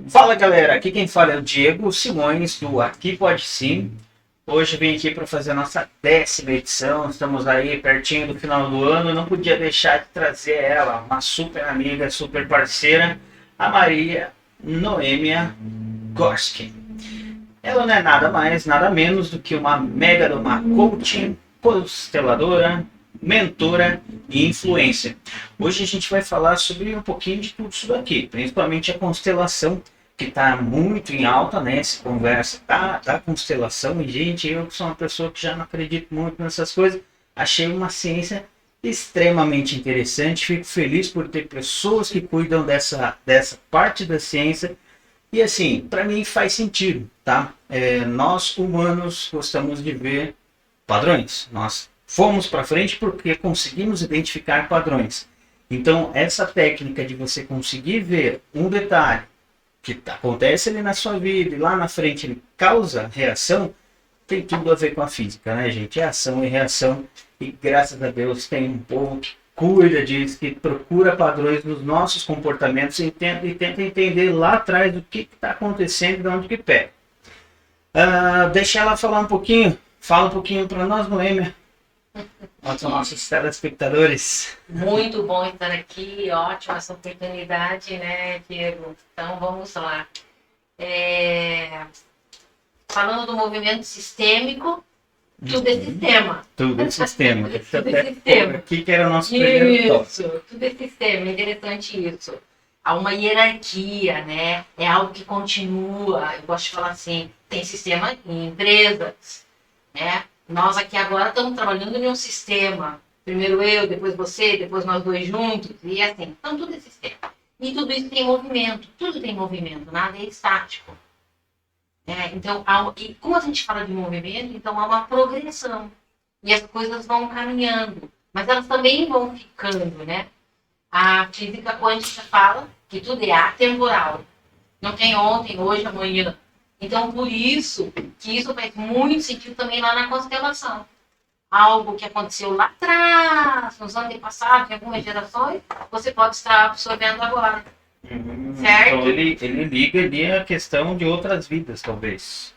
Fala galera, aqui quem fala é o Diego Simões do Aqui Pode Sim. Hoje vim aqui para fazer a nossa 10ª edição, estamos aí pertinho do final do ano, não podia deixar de trazer ela, uma super amiga, super parceira, a Maria Noêmia Gorski. Ela não é nada mais, nada menos do que uma mega de uma coaching, consteladora, mentora e influencer. Hoje a gente vai falar sobre um pouquinho de tudo isso daqui, principalmente a constelação, que está muito em alta, né? Essa conversa da constelação. E, gente, eu que sou uma pessoa que já não acredito muito nessas coisas, achei uma ciência extremamente interessante. Fico feliz por ter pessoas que cuidam dessa parte da ciência. E assim, para mim faz sentido, tá? Nós humanos gostamos de ver padrões. Nós fomos para frente porque conseguimos identificar padrões. Então, essa técnica de você conseguir ver um detalhe que acontece ali na sua vida e lá na frente ele causa reação, tem tudo a ver com a física, né, gente? É ação e reação. E graças a Deus tem um povo que cuida disso, que procura padrões nos nossos comportamentos e tenta entender lá atrás o que está acontecendo e de onde que pega. Deixa ela falar um pouquinho. Fala um pouquinho para nós, Noêmia. Aos nossos telespectadores. Muito bom estar aqui, ótima essa oportunidade, né, Diego? Então vamos lá. Falando do movimento sistêmico, tudo é sistema. Tudo é sistema. Tudo é sistema. Aqui que era o nosso primeiro tópico. Isso, tudo é sistema, interessante isso. Há uma hierarquia, né? É algo que continua. Eu gosto de falar assim, tem sistema em empresas, né? Nós aqui agora estamos trabalhando em um sistema. Primeiro eu, depois você, depois nós dois juntos, e assim. Então tudo é sistema. E tudo isso tem movimento, tudo tem movimento, nada é estático. Então, e como a gente fala de movimento, então há uma progressão. E as coisas vão caminhando, mas elas também vão ficando, né? A física quântica fala que tudo é atemporal. Não tem ontem, hoje, amanhã. Então, por isso, que isso faz muito sentido também lá na constelação. Algo que aconteceu lá atrás, nos antepassados, em algumas gerações, você pode estar absorvendo agora. Certo? Então ele liga ali a questão de outras vidas, talvez.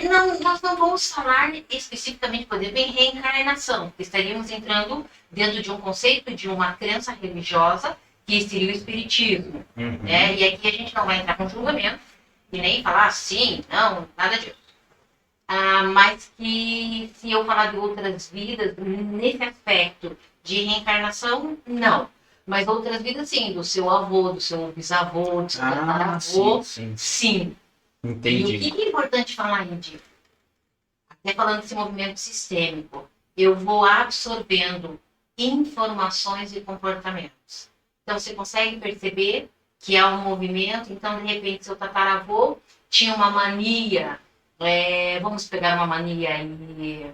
Não, nós não vamos falar especificamente, por exemplo, em reencarnação. Estaríamos entrando dentro de um conceito de uma crença religiosa, que seria o espiritismo. Né? E aqui a gente não vai entrar com julgamento, e nem falar sim, não, nada disso. Mas que se eu falar de outras vidas, nesse aspecto de reencarnação, não. Mas outras vidas, sim, do seu avô, do seu bisavô, do seu tataravô, sim. Entendi. E o que é importante falar, Indy? Até falando desse movimento sistêmico, eu vou absorvendo informações e comportamentos. Então, você consegue perceber que há um movimento, então, de repente, seu tataravô tinha uma mania, vamos pegar uma mania e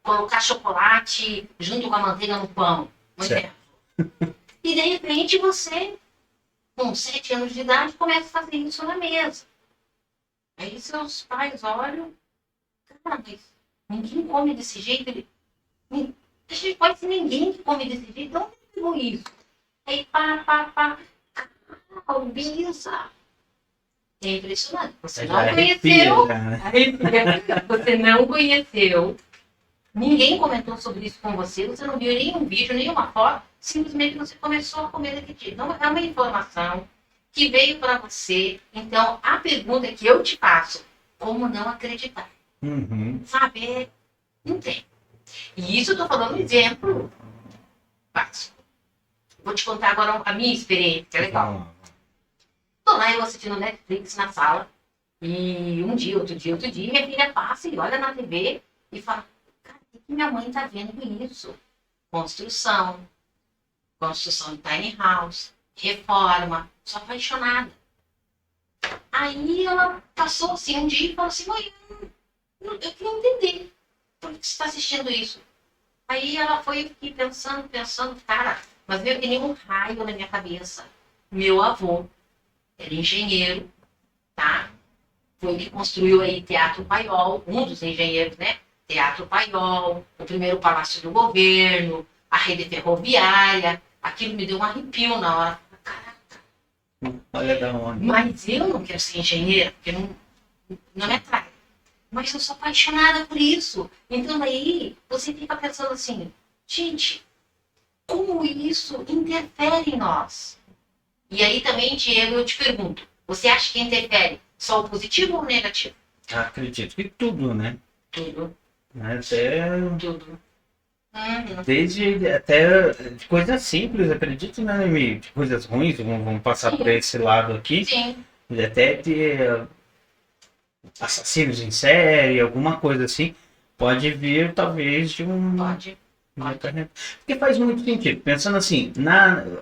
colocar chocolate junto com a manteiga no pão, por exemplo. E, de repente, você, com 7 anos de idade, começa a fazer isso na mesa. Aí seus pais olham, cara, mas ninguém come desse jeito. A gente pode ser ninguém que come desse jeito, então onde pegou isso? Aí pá, Albisa. É impressionante. Você não conheceu. Você não conheceu. Ninguém comentou sobre isso com você, você não viu nenhum vídeo, nenhuma foto, simplesmente você começou a comer daquele jeito. Então, é uma informação que veio para você. Então, a pergunta que eu te faço, como não acreditar? Sabe? Não tem. E isso eu estou falando um exemplo básico. Vou te contar agora a minha experiência, que é legal. Estou lá eu assistindo Netflix na sala, e um dia, outro dia, minha filha passa e olha na TV e fala, cara, o que minha mãe está vendo isso? Construção de tiny house, reforma, sou apaixonada. Aí ela passou assim um dia e falou assim, mãe, eu queria entender por que você está assistindo isso. Aí ela foi, eu fiquei pensando, cara, mas veio que nem um raio na minha cabeça. Meu avô era engenheiro, tá? Foi o que construiu aí Teatro Paiol, um dos engenheiros, né? Teatro Paiol, o primeiro palácio do governo, a rede ferroviária. Aquilo me deu um arrepio na hora. Caraca, Olha da onde. Mas eu não quero ser engenheira, porque não me atrai. Mas eu sou apaixonada por isso. Então daí você fica pensando assim, gente, como isso interfere em nós? E aí também, Diego, eu te pergunto, você acha que interfere só o positivo ou o negativo? Acredito que tudo, né? Tudo, Né? Até, tudo. Uhum. desde até de coisas simples, acredito, né, Noemi? De coisas ruins, vamos passar por Sim, esse lado aqui. sim, Até de assassinos em série, alguma coisa assim, pode vir talvez de um. pode, pode. Porque faz muito sentido. Pensando assim,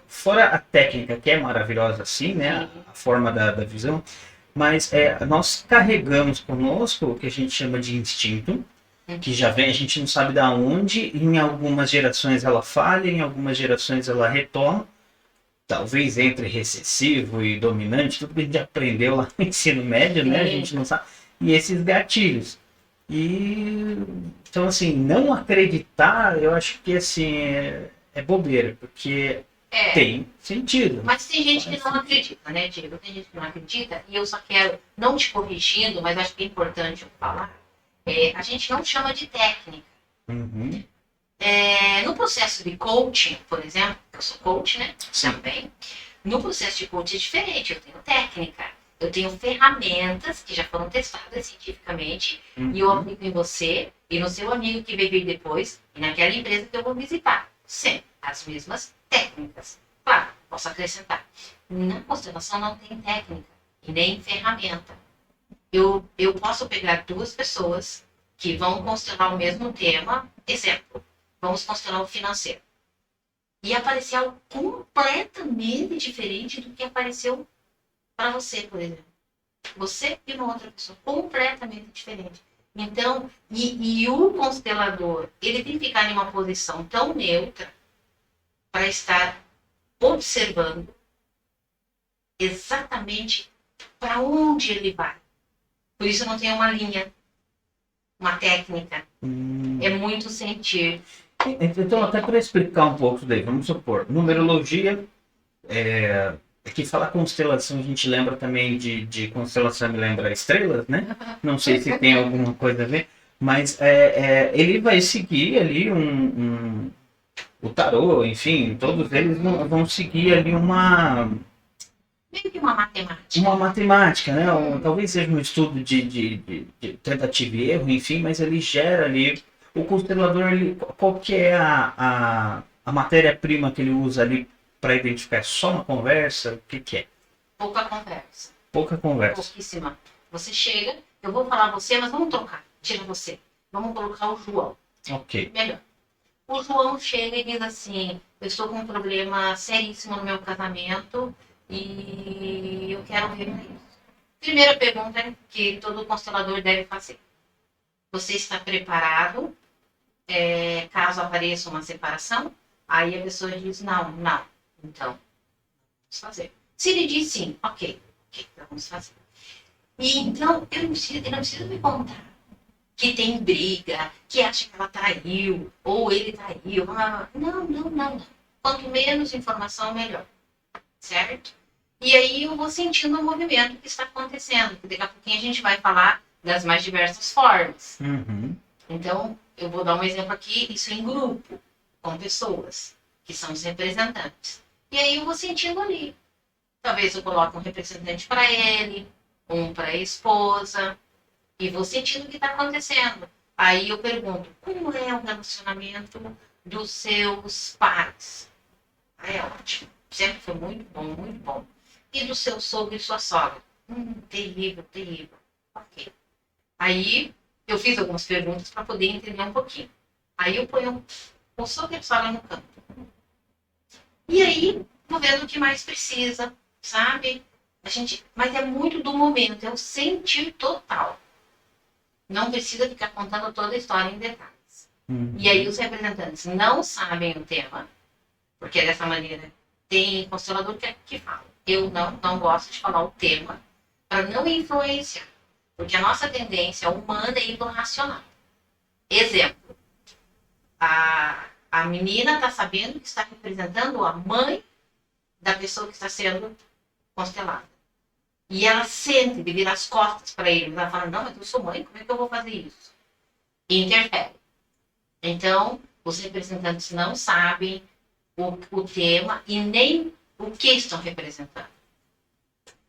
fora a técnica que é maravilhosa assim, né? Sim. A forma da visão, mas nós carregamos conosco o que a gente chama de instinto, que já vem, a gente não sabe da onde, em algumas gerações ela falha, em algumas gerações ela retoma, talvez entre recessivo e dominante, tudo que a gente aprendeu lá no ensino médio, né? A Sim. gente não sabe. E esses gatilhos. E então assim, não acreditar, eu acho que assim é bobeira, porque É, tem sentido. mas tem gente que Faz não sentido. acredita, né, Diego? Tem gente que não acredita, e eu só quero, não te corrigindo, mas acho que é importante eu falar, a gente não chama de técnica. Uhum. No processo de coaching, por exemplo, eu sou coach, né? Sim. Também. No processo de coaching é diferente, eu tenho técnica, eu tenho ferramentas que já foram testadas cientificamente e eu Uhum. aplico em você e no seu amigo que vai vir depois e naquela empresa que eu vou visitar. Sempre as mesmas técnicas. Claro, posso acrescentar. Na constelação não tem técnica e nem ferramenta. Eu posso pegar duas pessoas que vão constelar o mesmo tema, exemplo, vamos constelar o financeiro. E aparecer algo completamente diferente do que apareceu para você, por exemplo. Você e uma outra pessoa, completamente diferente. Então, e o constelador, ele tem que ficar em uma posição tão neutra para estar observando exatamente para onde ele vai. Por isso não tem uma linha, uma técnica. É muito sentir. Então, até para explicar um pouco daí, vamos supor, numerologia, que falar constelação, a gente lembra também de constelação, me lembra estrelas, né? Não sei se tem alguma coisa a ver, mas ele vai seguir ali o tarô, enfim, todos eles vão seguir ali Meio que uma matemática. uma matemática, né? Ou, talvez seja um estudo de tentativa e erro, enfim, mas ele gera ali. O constelador, qual que é a matéria-prima que ele usa ali para identificar? É só uma conversa? O que, que é? Pouca conversa. Pouca conversa. Pouquíssima. Você chega, eu vou falar você, mas vamos trocar. Tira você. Vamos colocar o João. Ok. Melhor. O João chega e diz assim: eu estou com um problema seríssimo no meu casamento e eu quero ver mais isso. Primeira pergunta que todo constelador deve fazer: você está preparado caso apareça uma separação? Aí a pessoa diz: não, não. Então, vamos fazer. Se ele diz sim, ok, então vamos fazer. E então, eu não preciso me contar que tem briga, que acha que ela traiu, ou ele traiu. Não, não, não. Quanto menos informação, melhor. Certo? E aí eu vou sentindo o movimento que está acontecendo. Daqui a pouquinho a gente vai falar das mais diversas formas. Uhum. Então, eu vou dar um exemplo aqui, isso em grupo, com pessoas, que são os representantes. E aí eu vou sentindo ali. Talvez eu coloque um representante para ele, um para a esposa, e vou sentindo o que está acontecendo. Aí eu pergunto, como é o relacionamento dos seus pais? É ótimo. Sempre foi muito bom, muito bom. E do seu sogro e sua sogra? Terrível, terrível. Ok. Aí eu fiz algumas perguntas para poder entender um pouquinho. Aí eu ponho o sogro e a sogra no campo. E aí, vou vendo o que mais precisa, sabe? Mas é muito do momento, é o sentir total. Não precisa ficar contando toda a história em detalhes. Uhum. E aí os representantes não sabem o tema, porque dessa maneira tem constelador que fala. Eu não gosto de falar o tema para não influenciar, porque a nossa tendência humana é ir para o racional. Exemplo, a menina está sabendo que está representando a mãe da pessoa que está sendo constelada. E ela sente, ele vira as costas para ele. Ela fala, não, mas eu sou mãe, como é que eu vou fazer isso? E interfere. Então, os representantes não sabem o tema e nem o que estão representando.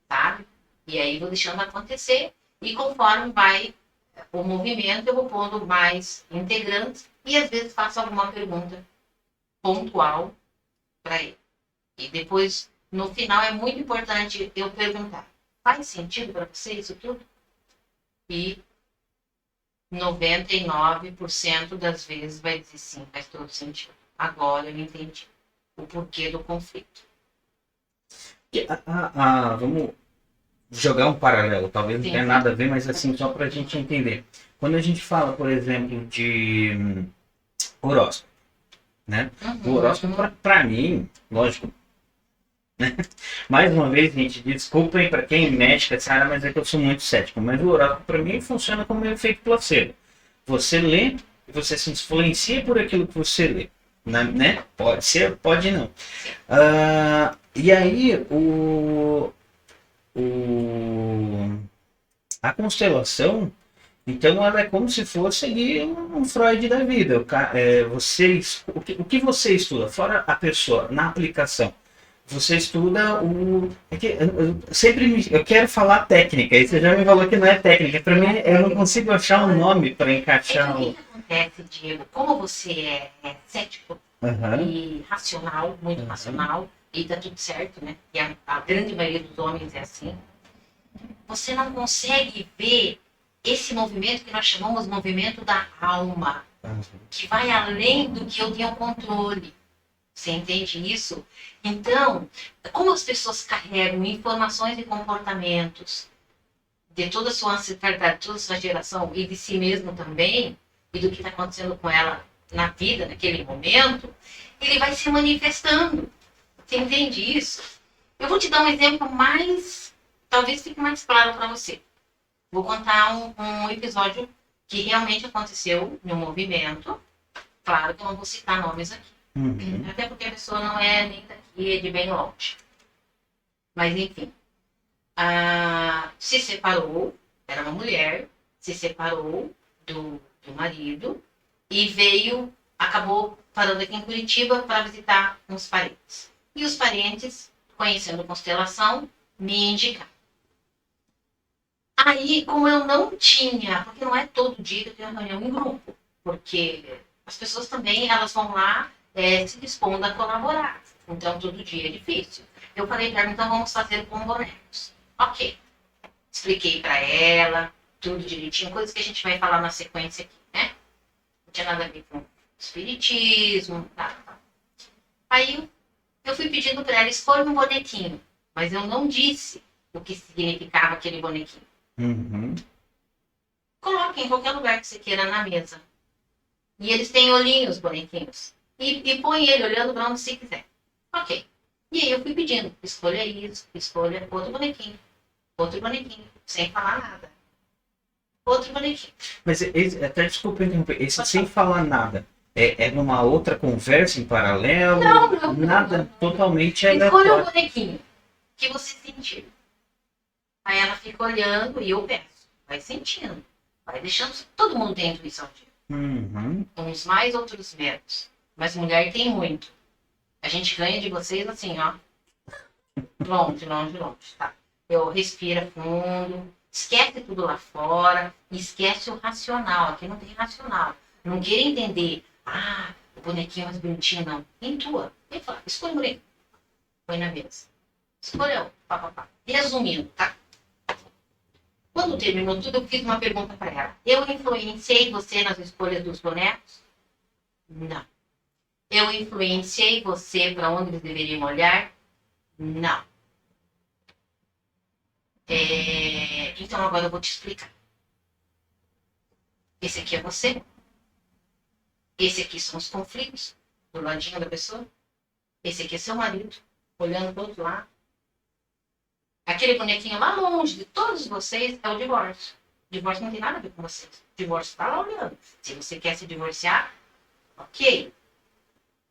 Sabe? E aí vou deixando acontecer e conforme vai o movimento, eu vou pondo mais integrantes e às vezes faço alguma pergunta pontual para ele. E depois, no final, é muito importante eu perguntar, faz sentido para você isso tudo? E 99% das vezes vai dizer sim, faz todo sentido. Agora eu entendi o porquê do conflito. Vamos jogar um paralelo, talvez não Sim, tenha sim. nada a ver, mas assim, só para a gente entender. Quando a gente fala, por exemplo, de horóscopo, né? O horóscopo, para mim, lógico, mais uma vez, gente, desculpem para quem mexe com essa área, mas é que eu sou muito cético. Mas o horóscopo, para mim, funciona como um efeito placebo. Você lê e você se influencia por aquilo que você lê. Né? Pode ser, pode não. E aí, a constelação, então, ela é como se fosse ali um Freud da vida. O que você estuda, fora a pessoa, na aplicação? Você estuda o. Eu quero falar técnica, e você já me falou que não é técnica. Para mim, eu não consigo achar um nome para encaixar o que acontece, Diego? Como você é cético e racional, muito racional, e tá tudo certo, né? E a grande maioria dos homens é assim. Você não consegue ver esse movimento que nós chamamos de movimento da alma, que vai além do que eu tenho controle. Você entende isso? Então, como as pessoas carregam informações e comportamentos de toda a sua ancestralidade, de toda a sua geração e de si mesmo também, e do que está acontecendo com ela na vida, naquele momento, ele vai se manifestando. Você entende isso? Eu vou te dar um exemplo mais, talvez fique mais claro para você. Vou contar um episódio que realmente aconteceu no movimento. Claro que eu não vou citar nomes aqui. Até porque a pessoa não é nem daqui, é de bem longe. Mas enfim. Se separou, era uma mulher, se separou do marido e acabou parando aqui em Curitiba para visitar uns parentes. E os parentes, conhecendo a constelação, me indicaram. Aí, como eu não tinha, porque não é todo dia que eu tenho uma reunião em grupo, porque as pessoas também, elas vão lá se dispondo a colaborar. Então, todo dia é difícil. Eu falei para ela, então vamos fazer com bonecos. Ok. Expliquei para ela, tudo direitinho, coisas que a gente vai falar na sequência aqui, né? Não tinha nada a ver com espiritismo, tá. Aí, eu fui pedindo para ela, escolha um bonequinho. Mas eu não disse o que significava aquele bonequinho. Coloque em qualquer lugar que você queira na mesa. E eles têm olhinhos, bonequinhos. E põe ele olhando para onde você quiser. Ok. E aí eu fui pedindo, escolha isso, escolha outro bonequinho, sem falar nada. Outro bonequinho. Mas, até desculpa interromper, esse sem falar nada, é numa outra conversa em paralelo? Não. Nada, totalmente aleatório. Escolha aleatório. o bonequinho que você sentir. Aí ela fica olhando e eu peço, vai sentindo, vai deixando, todo mundo tem intuição disso. Uns mais, outros menos. Mas mulher tem muito. A gente ganha de vocês assim, ó. Longe, tá? Eu respiro fundo, esquece tudo lá fora, esquece o racional. Aqui não tem racional. Não queira entender, o bonequinho é mais bonitinho, não. Intua. Ele fala, escolha o bonequinho. Põe na mesa. Escolheu, papapá. Resumindo, tá? Quando terminou tudo, eu fiz uma pergunta para ela. Eu influenciei você nas escolhas dos bonecos? Não. Eu influenciei você para onde eles deveriam olhar? Não. Então agora eu vou te explicar. Esse aqui é você. Esse aqui são os conflitos do ladinho da pessoa. Esse aqui é seu marido, olhando para o outro lado. Aquele bonequinho lá longe de todos vocês é o divórcio. O divórcio não tem nada a ver com vocês. O divórcio está lá olhando. Se você quer se divorciar, ok.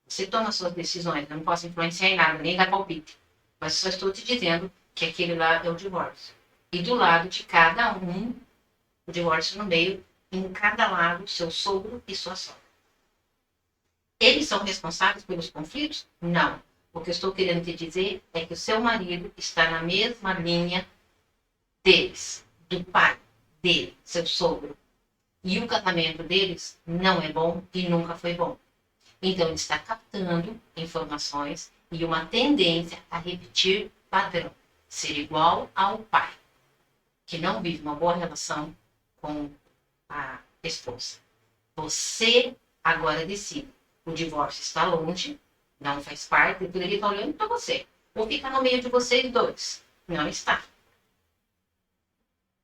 Você toma suas decisões. Eu não posso influenciar em nada, nem dar palpite. Mas só estou te dizendo que aquele lá é o divórcio. E do lado de cada um, o divórcio no meio, em cada lado, seu sogro e sua sogra. Eles são responsáveis pelos conflitos? Não. O que eu estou querendo te dizer é que o seu marido está na mesma linha deles, do pai dele, seu sogro. E o casamento deles não é bom e nunca foi bom. Então ele está captando informações e uma tendência a repetir padrão, ser igual ao pai, que não vive uma boa relação com a esposa. Você agora decide. O divórcio está longe, não faz parte, ele poderia estar olhando para você. Ou ficar no meio de vocês dois. Não está.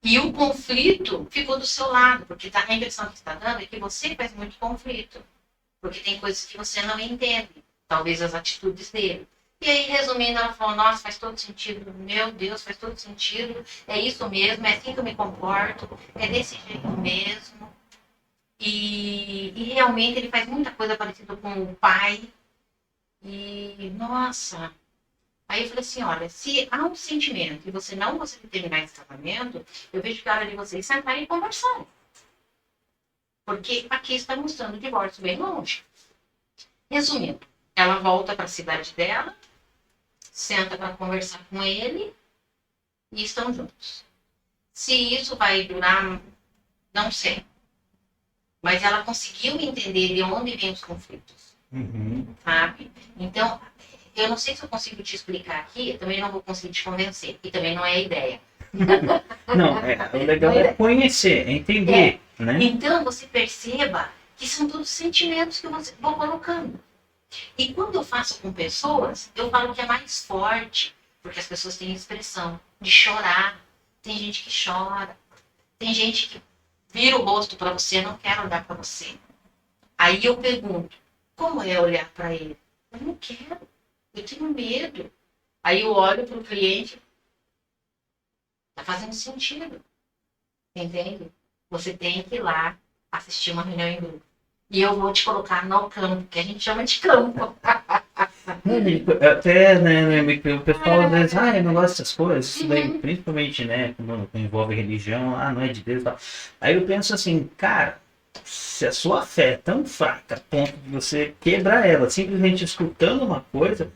E o conflito ficou do seu lado, porque a impressão que está dando é que você faz muito conflito. Porque tem coisas que você não entende. Talvez as atitudes dele. E aí, resumindo, ela falou, nossa, faz todo sentido. Meu Deus, faz todo sentido. É isso mesmo, é assim que eu me comporto. É desse jeito mesmo. E realmente ele faz muita coisa parecida com o pai. E, nossa. Aí eu falei assim, olha, se há um sentimento e você não consegue terminar esse casamento, eu vejo que é hora de vocês sentarem e conversarem. Porque aqui está mostrando o divórcio bem longe. Resumindo, ela volta para a cidade dela, senta para conversar com ele e estão juntos. Se isso vai durar, não sei. Mas ela conseguiu entender de onde vêm os conflitos. Sabe? Então, eu não sei se eu consigo te explicar aqui, eu também não vou conseguir te convencer. E também não é a ideia. Não, o legal é conhecer, é entender. Né? Então, você perceba que são todos sentimentos que eu vou colocando. E quando eu faço com pessoas, eu falo que é mais forte, porque as pessoas têm expressão de chorar. Tem gente que chora. Tem gente que vira o rosto para você, não quer olhar para você. Aí eu pergunto, como é olhar para ele? Eu não quero, eu tenho medo. Aí eu olho para o cliente, tá fazendo sentido, entende? Você tem que ir lá assistir uma reunião em grupo. E eu vou te colocar no campo, que a gente chama de campo. Até, né, o pessoal às vezes, eu não gosto dessas coisas, isso daí, principalmente, né, quando envolve religião, não é de Deus e tal. Aí eu penso assim, cara, se a sua fé é tão fraca a ponto de você quebrar ela, simplesmente escutando uma coisa,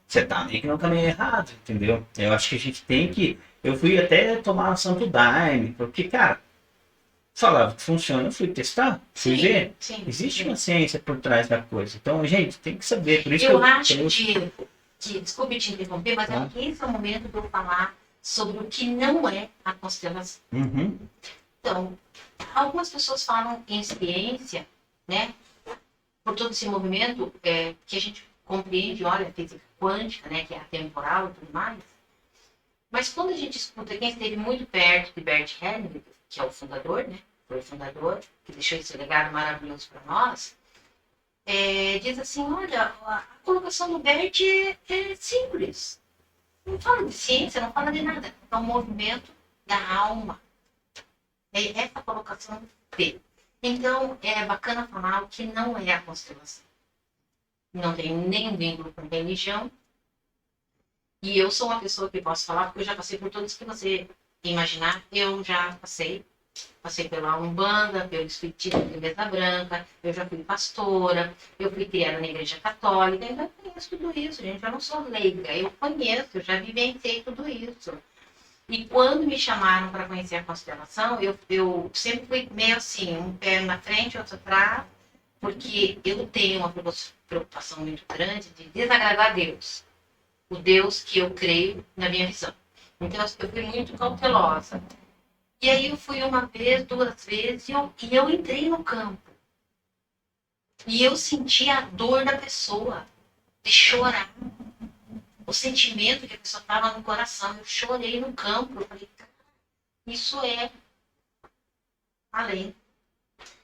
você tá meio que no caminho errado, entendeu? Eu acho que a gente tem que... Eu fui até tomar Santo Daime, porque, cara, falava que funciona, eu fui testar, fui ver. Existe uma ciência por trás da coisa. Então, gente, tem que saber. Por isso eu acho, Diego, que, desculpe te interromper, mas é que esse é o momento de eu falar sobre o que não é a constelação. Então, algumas pessoas falam em ciência, né? Por todo esse movimento que a gente compreende, olha, a física quântica, né? Que é atemporal e tudo mais. Mas quando a gente escuta quem esteve muito perto de Bert Hellinger, que é o fundador, né? Foi o fundador, que deixou esse legado maravilhoso para nós, diz assim, olha, a colocação do Bert é simples. Não fala de ciência, não fala de nada. É um movimento da alma. É essa colocação dele. Então, é bacana falar o que não é a constelação. Não tem nenhum vínculo com religião. E eu sou uma pessoa que posso falar, porque eu já passei por todos que você imaginar. Eu já passei. Passei pela Umbanda, pelo Espiritismo de Mesa Branca, eu já fui pastora, eu fui criada na Igreja Católica, então eu conheço tudo isso, gente. Eu não sou leiga, eu conheço, eu já vivenciei tudo isso. E quando me chamaram para conhecer a constelação, eu sempre fui meio assim, um pé na frente, outro atrás, porque eu tenho uma preocupação muito grande de desagradar a Deus. O Deus que eu creio na minha visão. Então eu fui muito cautelosa. E aí eu fui uma vez, duas vezes, e eu entrei no campo. E eu senti a dor da pessoa, de chorar. O sentimento que a pessoa estava no coração. Eu chorei no campo. Eu falei, cara, isso é além.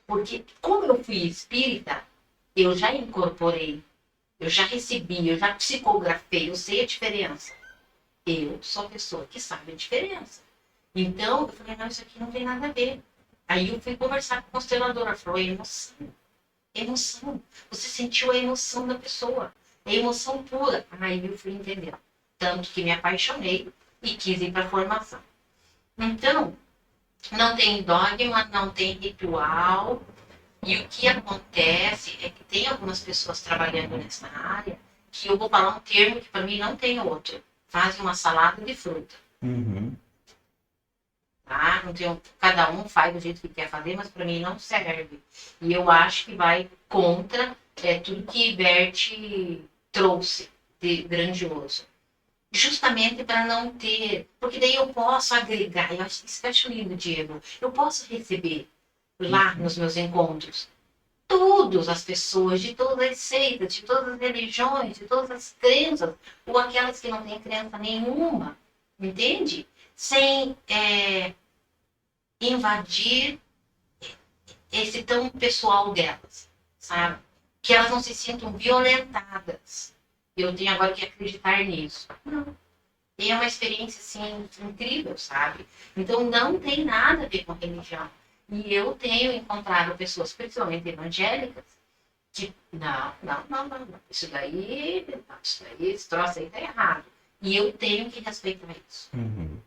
Porque como eu fui espírita, eu já incorporei, eu já recebi, eu já psicografei, eu sei a diferença. Eu sou a pessoa que sabe a diferença. Então, eu falei, não, isso aqui não tem nada a ver. Aí eu fui conversar com o constelador, ela falou, é emoção. Emoção. Você sentiu a emoção da pessoa. É emoção pura. Aí eu fui entender. Tanto que me apaixonei e quis ir para a formação. Então, não tem dogma, não tem ritual. E o que acontece é que tem algumas pessoas trabalhando nessa área que eu vou falar um termo que para mim não tem outro. Fazem uma salada de fruta. Uhum. Tá? Então, cada um faz do jeito que quer fazer, mas para mim não serve. E eu acho que vai contra tudo que Bert trouxe de grandioso. Justamente para não ter... Porque daí eu posso agregar. Isso que eu acho lindo, Diego. Eu posso receber lá nos meus encontros todas as pessoas, de todas as seitas, de todas as religiões, de todas as crenças, ou aquelas que não têm crença nenhuma, entende? Sem invadir esse tão pessoal delas, sabe? Que elas não se sintam violentadas. Eu tenho agora que acreditar nisso. Não. E é uma experiência, assim, incrível, sabe? Então, não tem nada a ver com religião. E eu tenho encontrado pessoas, principalmente evangélicas, que, não. Isso daí, esse troço aí tá errado. E eu tenho que respeitar isso. Uhum.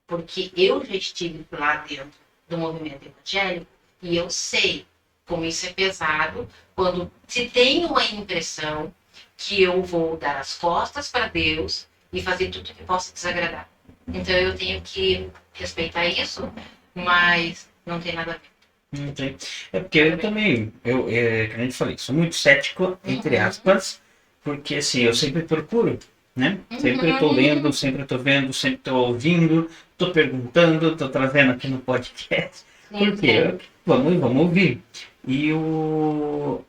Porque eu já estive lá dentro do movimento evangélico e eu sei como isso é pesado quando se tem uma impressão que eu vou dar as costas para Deus e fazer tudo que possa desagradar. Então eu tenho que respeitar isso, mas não tem nada a ver. Não tem. É porque eu também, como eu te falei, sou muito cético, entre aspas, porque assim, eu sempre procuro, né? Sempre estou lendo, sempre estou vendo, sempre estou ouvindo, estou perguntando, estou trazendo aqui no podcast. Por quê? Vamos ouvir. E o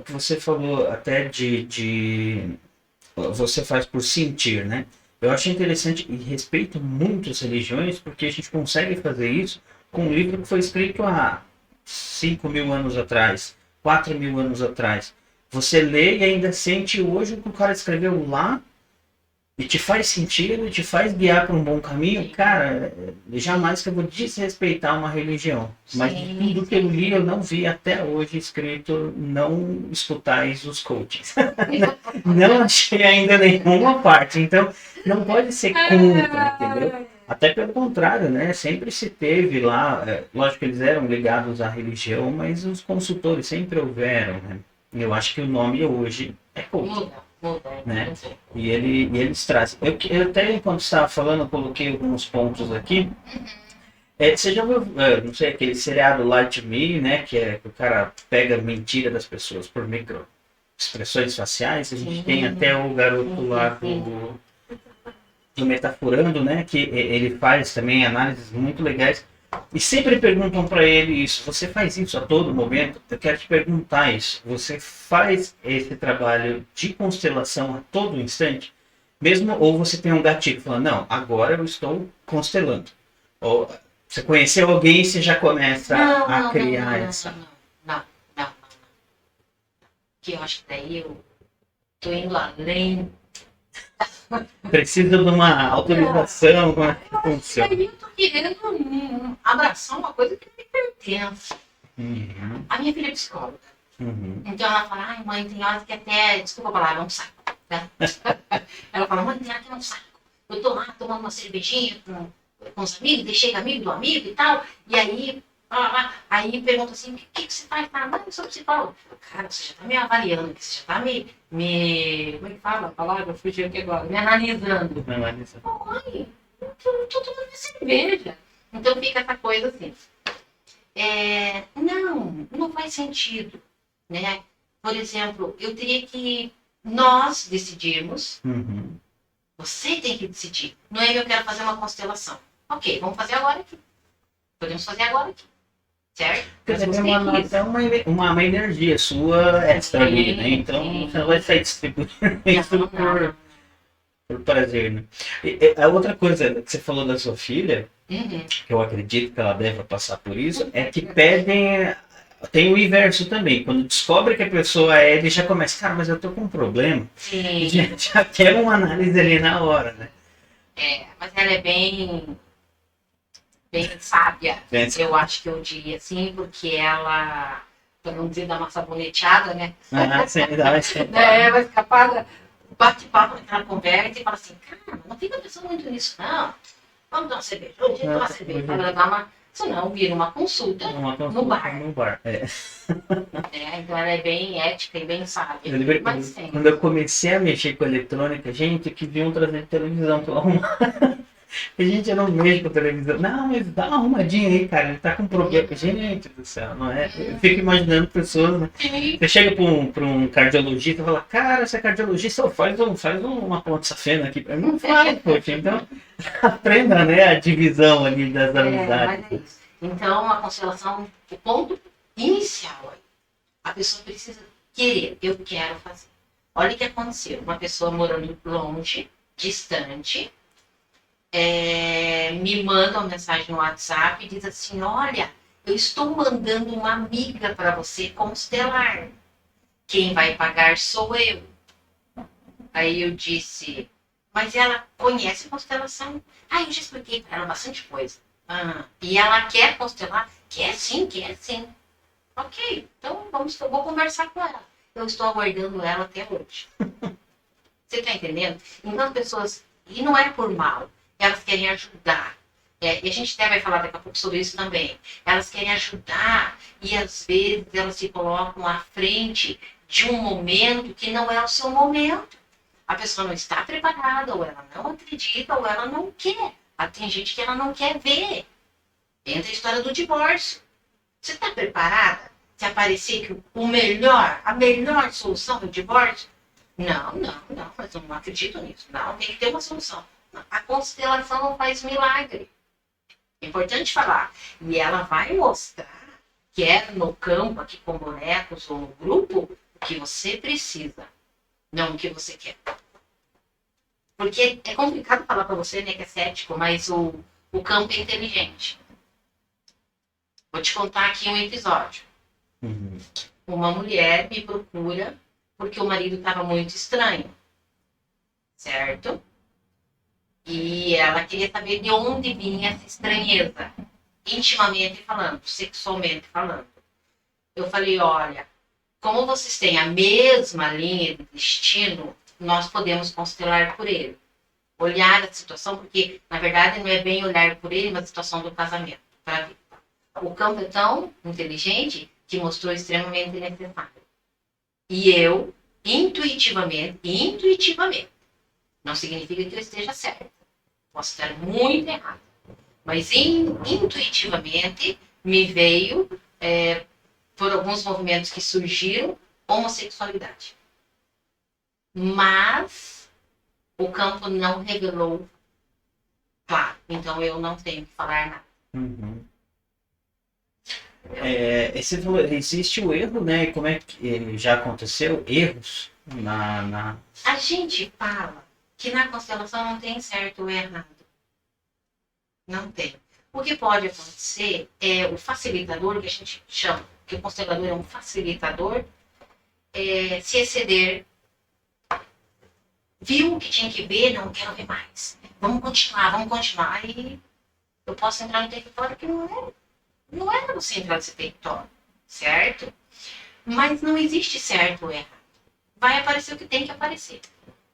que você falou até você faz por sentir, né? Eu acho interessante e respeito muito as religiões porque a gente consegue fazer isso com um livro que foi escrito há 5.000 anos atrás, 4.000 anos atrás. Você lê e ainda sente hoje o que o cara escreveu lá e te faz sentido, te faz guiar para um bom caminho. Cara, jamais que eu vou desrespeitar uma religião. Mas de tudo que eu li, eu não vi até hoje escrito não escutais os coaches. Não achei ainda nenhuma parte. Então, não pode ser contra, entendeu? Até pelo contrário, né? Sempre se teve lá, lógico que eles eram ligados à religião, mas os consultores sempre houveram, né? Eu acho que o nome hoje é coach. Né? E eles trazem. Eu até, enquanto estava falando, eu coloquei alguns pontos aqui. Você já viu, não sei, aquele seriado Light Me, né? Que o cara pega mentira das pessoas por micro expressões faciais. A gente tem até o garoto lá do Metaforando, né? Que ele faz também análises muito legais. E sempre perguntam para ele isso. Você faz isso a todo momento? Eu quero te perguntar isso. Você faz esse trabalho de constelação a todo instante? Mesmo ou você tem um gatilho falando, não, agora eu estou constelando. Ou você conheceu alguém e você já começa a criar essa... Não. Que eu acho que daí eu tô indo além. Precisa de uma autorização, uma função. Aí eu tô querendo abraçar uma coisa que me pertence. Uhum. A minha filha é psicóloga. Uhum. Então ela fala, ai mãe, tem horas que até, desculpa a palavra, é um saco. Né? Ela fala, mãe, tem hora que é um saco. Eu tô lá tomando uma cervejinha com os amigos, deixei amigo do amigo e tal. E aí pergunta assim, o que você faz? Ah, mãe, eu sou psicóloga. Cara, você já tá me avaliando aqui, você já tá me como é que fala a palavra? Eu fugi aqui agora. Me analisando. Mãe, eu tô tomando minha cerveja. Então fica essa coisa assim. Não faz sentido, né? Por exemplo, eu teria que nós decidirmos. Uhum. Você tem que decidir. Não é que eu quero fazer uma constelação. Ok, vamos fazer agora aqui. Podemos fazer agora aqui. Certo? Quer dizer, uma energia sua extra ali, né? Então você não vai sair distribuindo isso por prazer, né? E a outra coisa que você falou da sua filha, que eu acredito que ela deve passar por isso, é que pedem. Tem o inverso também. Quando descobre que a pessoa ele já começa, cara, mas eu tô com um problema. Sim. Já quer uma análise ali na hora, né? Mas ela é bem sábia. Eu acho que eu diria assim, porque ela, para não dizer dar uma saboneteada, né? Sim, dá vai escapar bate-papo naquela conversa e fala assim, cara, não fica pensando muito nisso, não. Vamos dar uma cerveja. Hoje tomar uma cerveja. Vai levar uma. Senão vira uma consulta no bar. No bar, é. Então ela é bem ética e bem sábia. Eu lembro Mas tem. quando eu comecei a mexer com eletrônica, gente, que vinham trazer televisão pra arrumar. A gente não mexe com televisão. Não, mas dá uma arrumadinha aí, cara. Ele tá com problema. Gente do céu, não é? Eu fico imaginando pessoas, né? Você chega pra um cardiologista e fala, cara, você é cardiologista, faz uma ponte safena aqui pra mim. Não faz, poxa. Então, aprenda, né, a divisão ali das amizades. Mas é isso. Então, a constelação, o ponto inicial aí, a pessoa precisa querer. Eu quero fazer. Olha o que aconteceu. Uma pessoa morando longe, distante, me manda uma mensagem no WhatsApp e diz assim, olha, eu estou mandando uma amiga para você constelar. Quem vai pagar sou eu. Aí eu disse, mas ela conhece constelação? Eu já expliquei para ela bastante coisa. E ela quer constelar? Quer sim, quer sim. Ok, então eu vou conversar com ela. Eu estou aguardando ela até hoje. Você está entendendo? Então as pessoas, e não é por mal, elas querem ajudar. E a gente até vai falar daqui a pouco sobre isso também. Elas querem ajudar e às vezes elas se colocam à frente de um momento que não é o seu momento. A pessoa não está preparada, ou ela não acredita, ou ela não quer. Tem gente que ela não quer ver. Entra a história do divórcio. Você está preparada? Se aparecer que a melhor solução é o divórcio? Não, mas eu não acredito nisso. Não, tem que ter uma solução. A constelação não faz milagre. É importante falar. E ela vai mostrar, quer no campo, aqui com bonecos ou no grupo, o que você precisa, não o que você quer. Porque é complicado falar para você, né, que é cético, mas o campo é inteligente. Vou te contar aqui um episódio. Uma mulher me procura porque o marido estava muito estranho, certo? E ela queria saber de onde vinha essa estranheza, intimamente falando, sexualmente falando. Eu falei, olha, como vocês têm a mesma linha de destino, nós podemos constelar por ele. Olhar a situação, porque na verdade não é bem olhar por ele, mas a situação do casamento, para ver. O campo é tão inteligente que mostrou extremamente necessário. E eu, intuitivamente, não significa que eu esteja certa. Posso estar muito errada. Mas intuitivamente me veio, por alguns movimentos que surgiram, homossexualidade. Mas o campo não revelou, claro. Então eu não tenho que falar nada. Você falou, existe o erro, né? Como é que já aconteceu? Erros na... A gente fala que na constelação não tem certo ou errado. Não tem. O que pode acontecer é o facilitador, que a gente chama, que o constelador é um facilitador, se exceder. Viu o que tinha que ver? Não quero ver mais. Vamos continuar. E eu posso entrar no território que não é para você entrar nesse território, certo? Mas não existe certo ou errado. Vai aparecer o que tem que aparecer.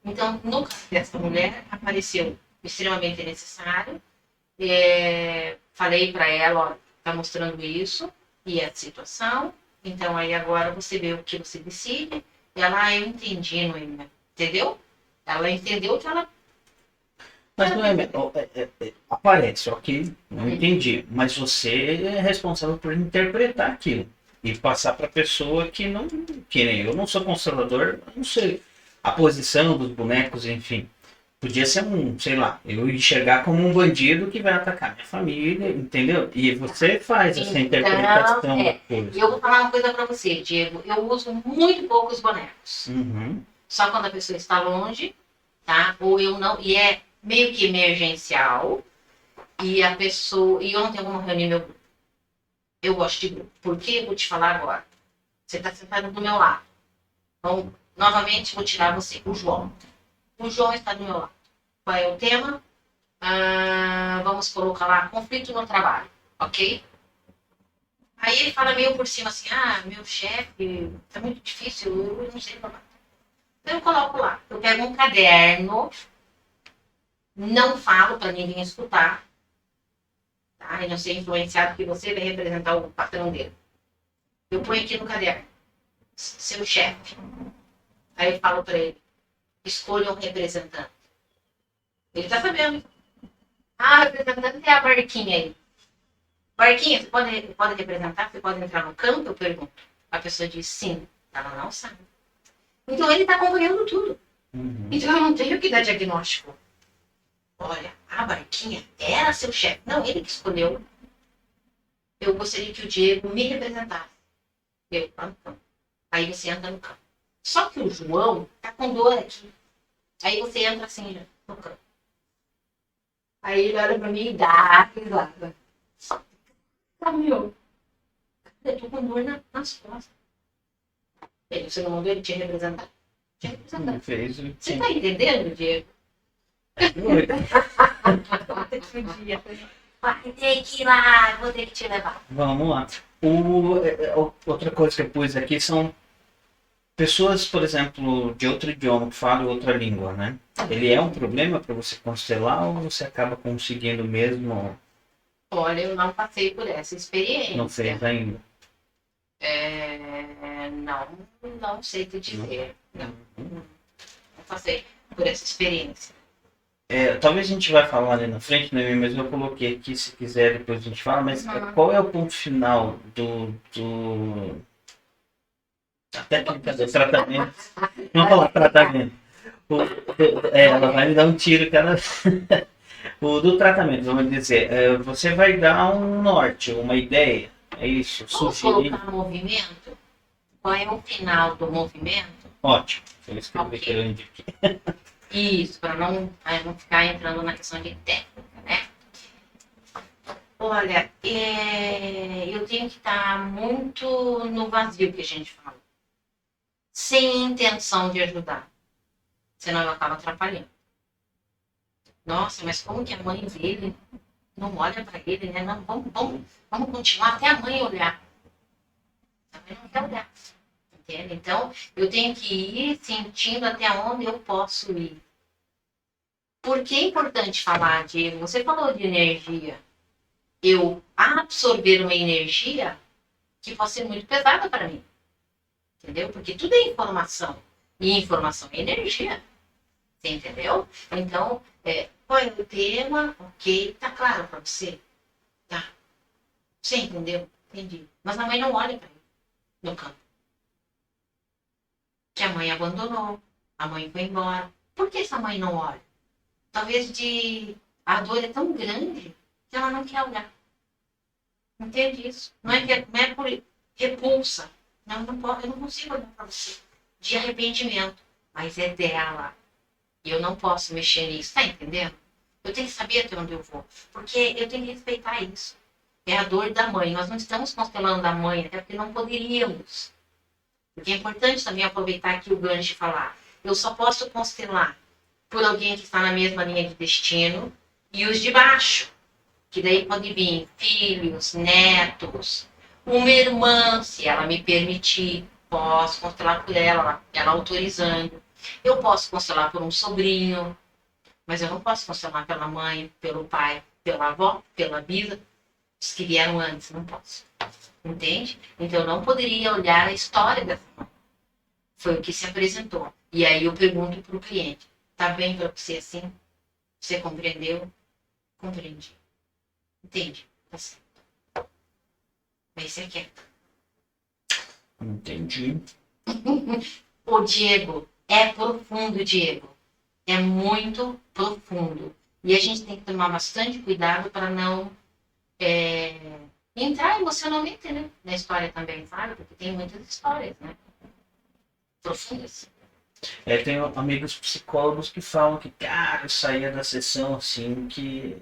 Então, no caso dessa mulher, apareceu extremamente necessário. Falei para ela, ó, tá mostrando isso e essa situação. Então, aí agora você vê o que você decide. Ela, eu entendi, Noêmia. Entendeu? Ela entendeu que ela... Mas não aparece, ok, não entendi. Mas você é responsável por interpretar aquilo e passar para a pessoa que não... Que nem eu não sou constelador, não sei a posição dos bonecos, enfim. Podia ser sei lá, eu enxergar como um bandido que vai atacar minha família, entendeu? E você faz essa interpretação da coisa. Eu vou falar uma coisa para você, Diego. Eu uso muito poucos bonecos. Só quando a pessoa está longe, tá? Ou eu não... E é meio que emergencial. E a pessoa... E ontem eu não reuni meu grupo. Eu gosto de grupo. Por quê? Eu vou te falar agora. Você está sentado do meu lado. Então, novamente, vou tirar você, o João. O João está do meu lado. Qual é o tema? Vamos colocar lá, conflito no trabalho, ok? Aí ele fala meio por cima assim, meu chefe, tá muito difícil, eu não sei falar. Então eu coloco lá. Eu pego um caderno, não falo para ninguém escutar, tá? E não ser influenciado que você vai representar o patrão dele. Eu ponho aqui no caderno, seu chefe. Aí eu falo para ele, escolha um representante. Ele tá sabendo. Ah, representante é a Barquinha aí. Barquinha, você pode representar? Você pode entrar no campo? Eu pergunto. A pessoa diz sim. Ela não sabe. Então ele está acompanhando tudo. Uhum. Então eu não tenho que dar diagnóstico. Olha, a Barquinha era seu chefe. Não, ele que escolheu. Eu gostaria que o Diego me representasse. Eu, então. Aí você entra no campo. Só que o João tá com dor aqui. Aí você entra assim já, no campo. Aí ele olha pra mim e dá risada. Caminhou. Eu tô com dor nas costas. Ele, você não mandou ele te representar? Te representar. Fez. Você tá entendendo, Diego? Vai ter que ir lá, vou ter que te levar. Vamos lá. Outra coisa que eu pus aqui são pessoas, por exemplo, de outro idioma, que falam outra língua, né? Ele é um problema para você constelar ou você acaba conseguindo mesmo? Olha, eu não passei por essa experiência. Não fez ainda. Não sei te dizer. Não passei por essa experiência. Talvez a gente vai falar ali na frente, né? Mas eu coloquei aqui, se quiser, depois a gente fala. Mas qual é o ponto final a técnica do tratamento? Vamos falar tratamento. Ela vai me dar um tiro, cara. O do tratamento, vamos dizer, você vai dar um norte, uma ideia. É isso, Vamos sugerir. colocar movimento? Qual é o final do movimento? Ótimo. Eu escrevi Ok. grande aqui. Isso, para não ficar entrando na questão de técnica, né? Olha, eu tenho que estar muito no vazio que a gente fala. Sem intenção de ajudar. Senão eu acabo atrapalhando. Nossa, mas como que a mãe dele não olha para ele, né? Não, vamos continuar até a mãe olhar. A mãe não quer olhar. Entende? Então, eu tenho que ir sentindo até onde eu posso ir. Por que é importante falar, Diego? Você falou de energia. Eu absorver uma energia que pode ser muito pesada para mim. Entendeu? Porque tudo é informação. E informação é energia. Você entendeu? Então, qual é o tema? Ok, tá claro para você? Tá. Você entendeu? Entendi. Mas a mãe não olha para ele no campo. Que a mãe abandonou, a mãe foi embora. Por que essa mãe não olha? Talvez a dor é tão grande que ela não quer olhar. Entende isso? Não é por repulsa. Não, eu não consigo olhar para você. De arrependimento. Mas é dela. E eu não posso mexer nisso. Tá entendendo? Eu tenho que saber até onde eu vou. Porque eu tenho que respeitar isso. É a dor da mãe. Nós não estamos constelando a mãe, até porque não poderíamos. Porque é importante também aproveitar aqui o gancho e falar. Eu só posso constelar por alguém que está na mesma linha de destino e os de baixo. Que daí pode vir filhos, netos, uma irmã, se ela me permitir, posso constelar por ela autorizando. Eu posso constelar por um sobrinho, mas eu não posso constelar pela mãe, pelo pai, pela avó, pela bisa, os que vieram antes, não posso. Entende? Então eu não poderia olhar a história dessa mãe. Foi o que se apresentou. E aí eu pergunto para o cliente, tá bem para você assim? Você compreendeu? Compreendi. Entende? Tá certo. Aí você quer. Entendi. O Diego, é profundo, Diego. É muito profundo. E a gente tem que tomar bastante cuidado para não entrar emocionalmente, né? Na história também, sabe? Porque tem muitas histórias, né? Profundas. Tenho amigos psicólogos que falam que, cara, eu saía da sessão assim que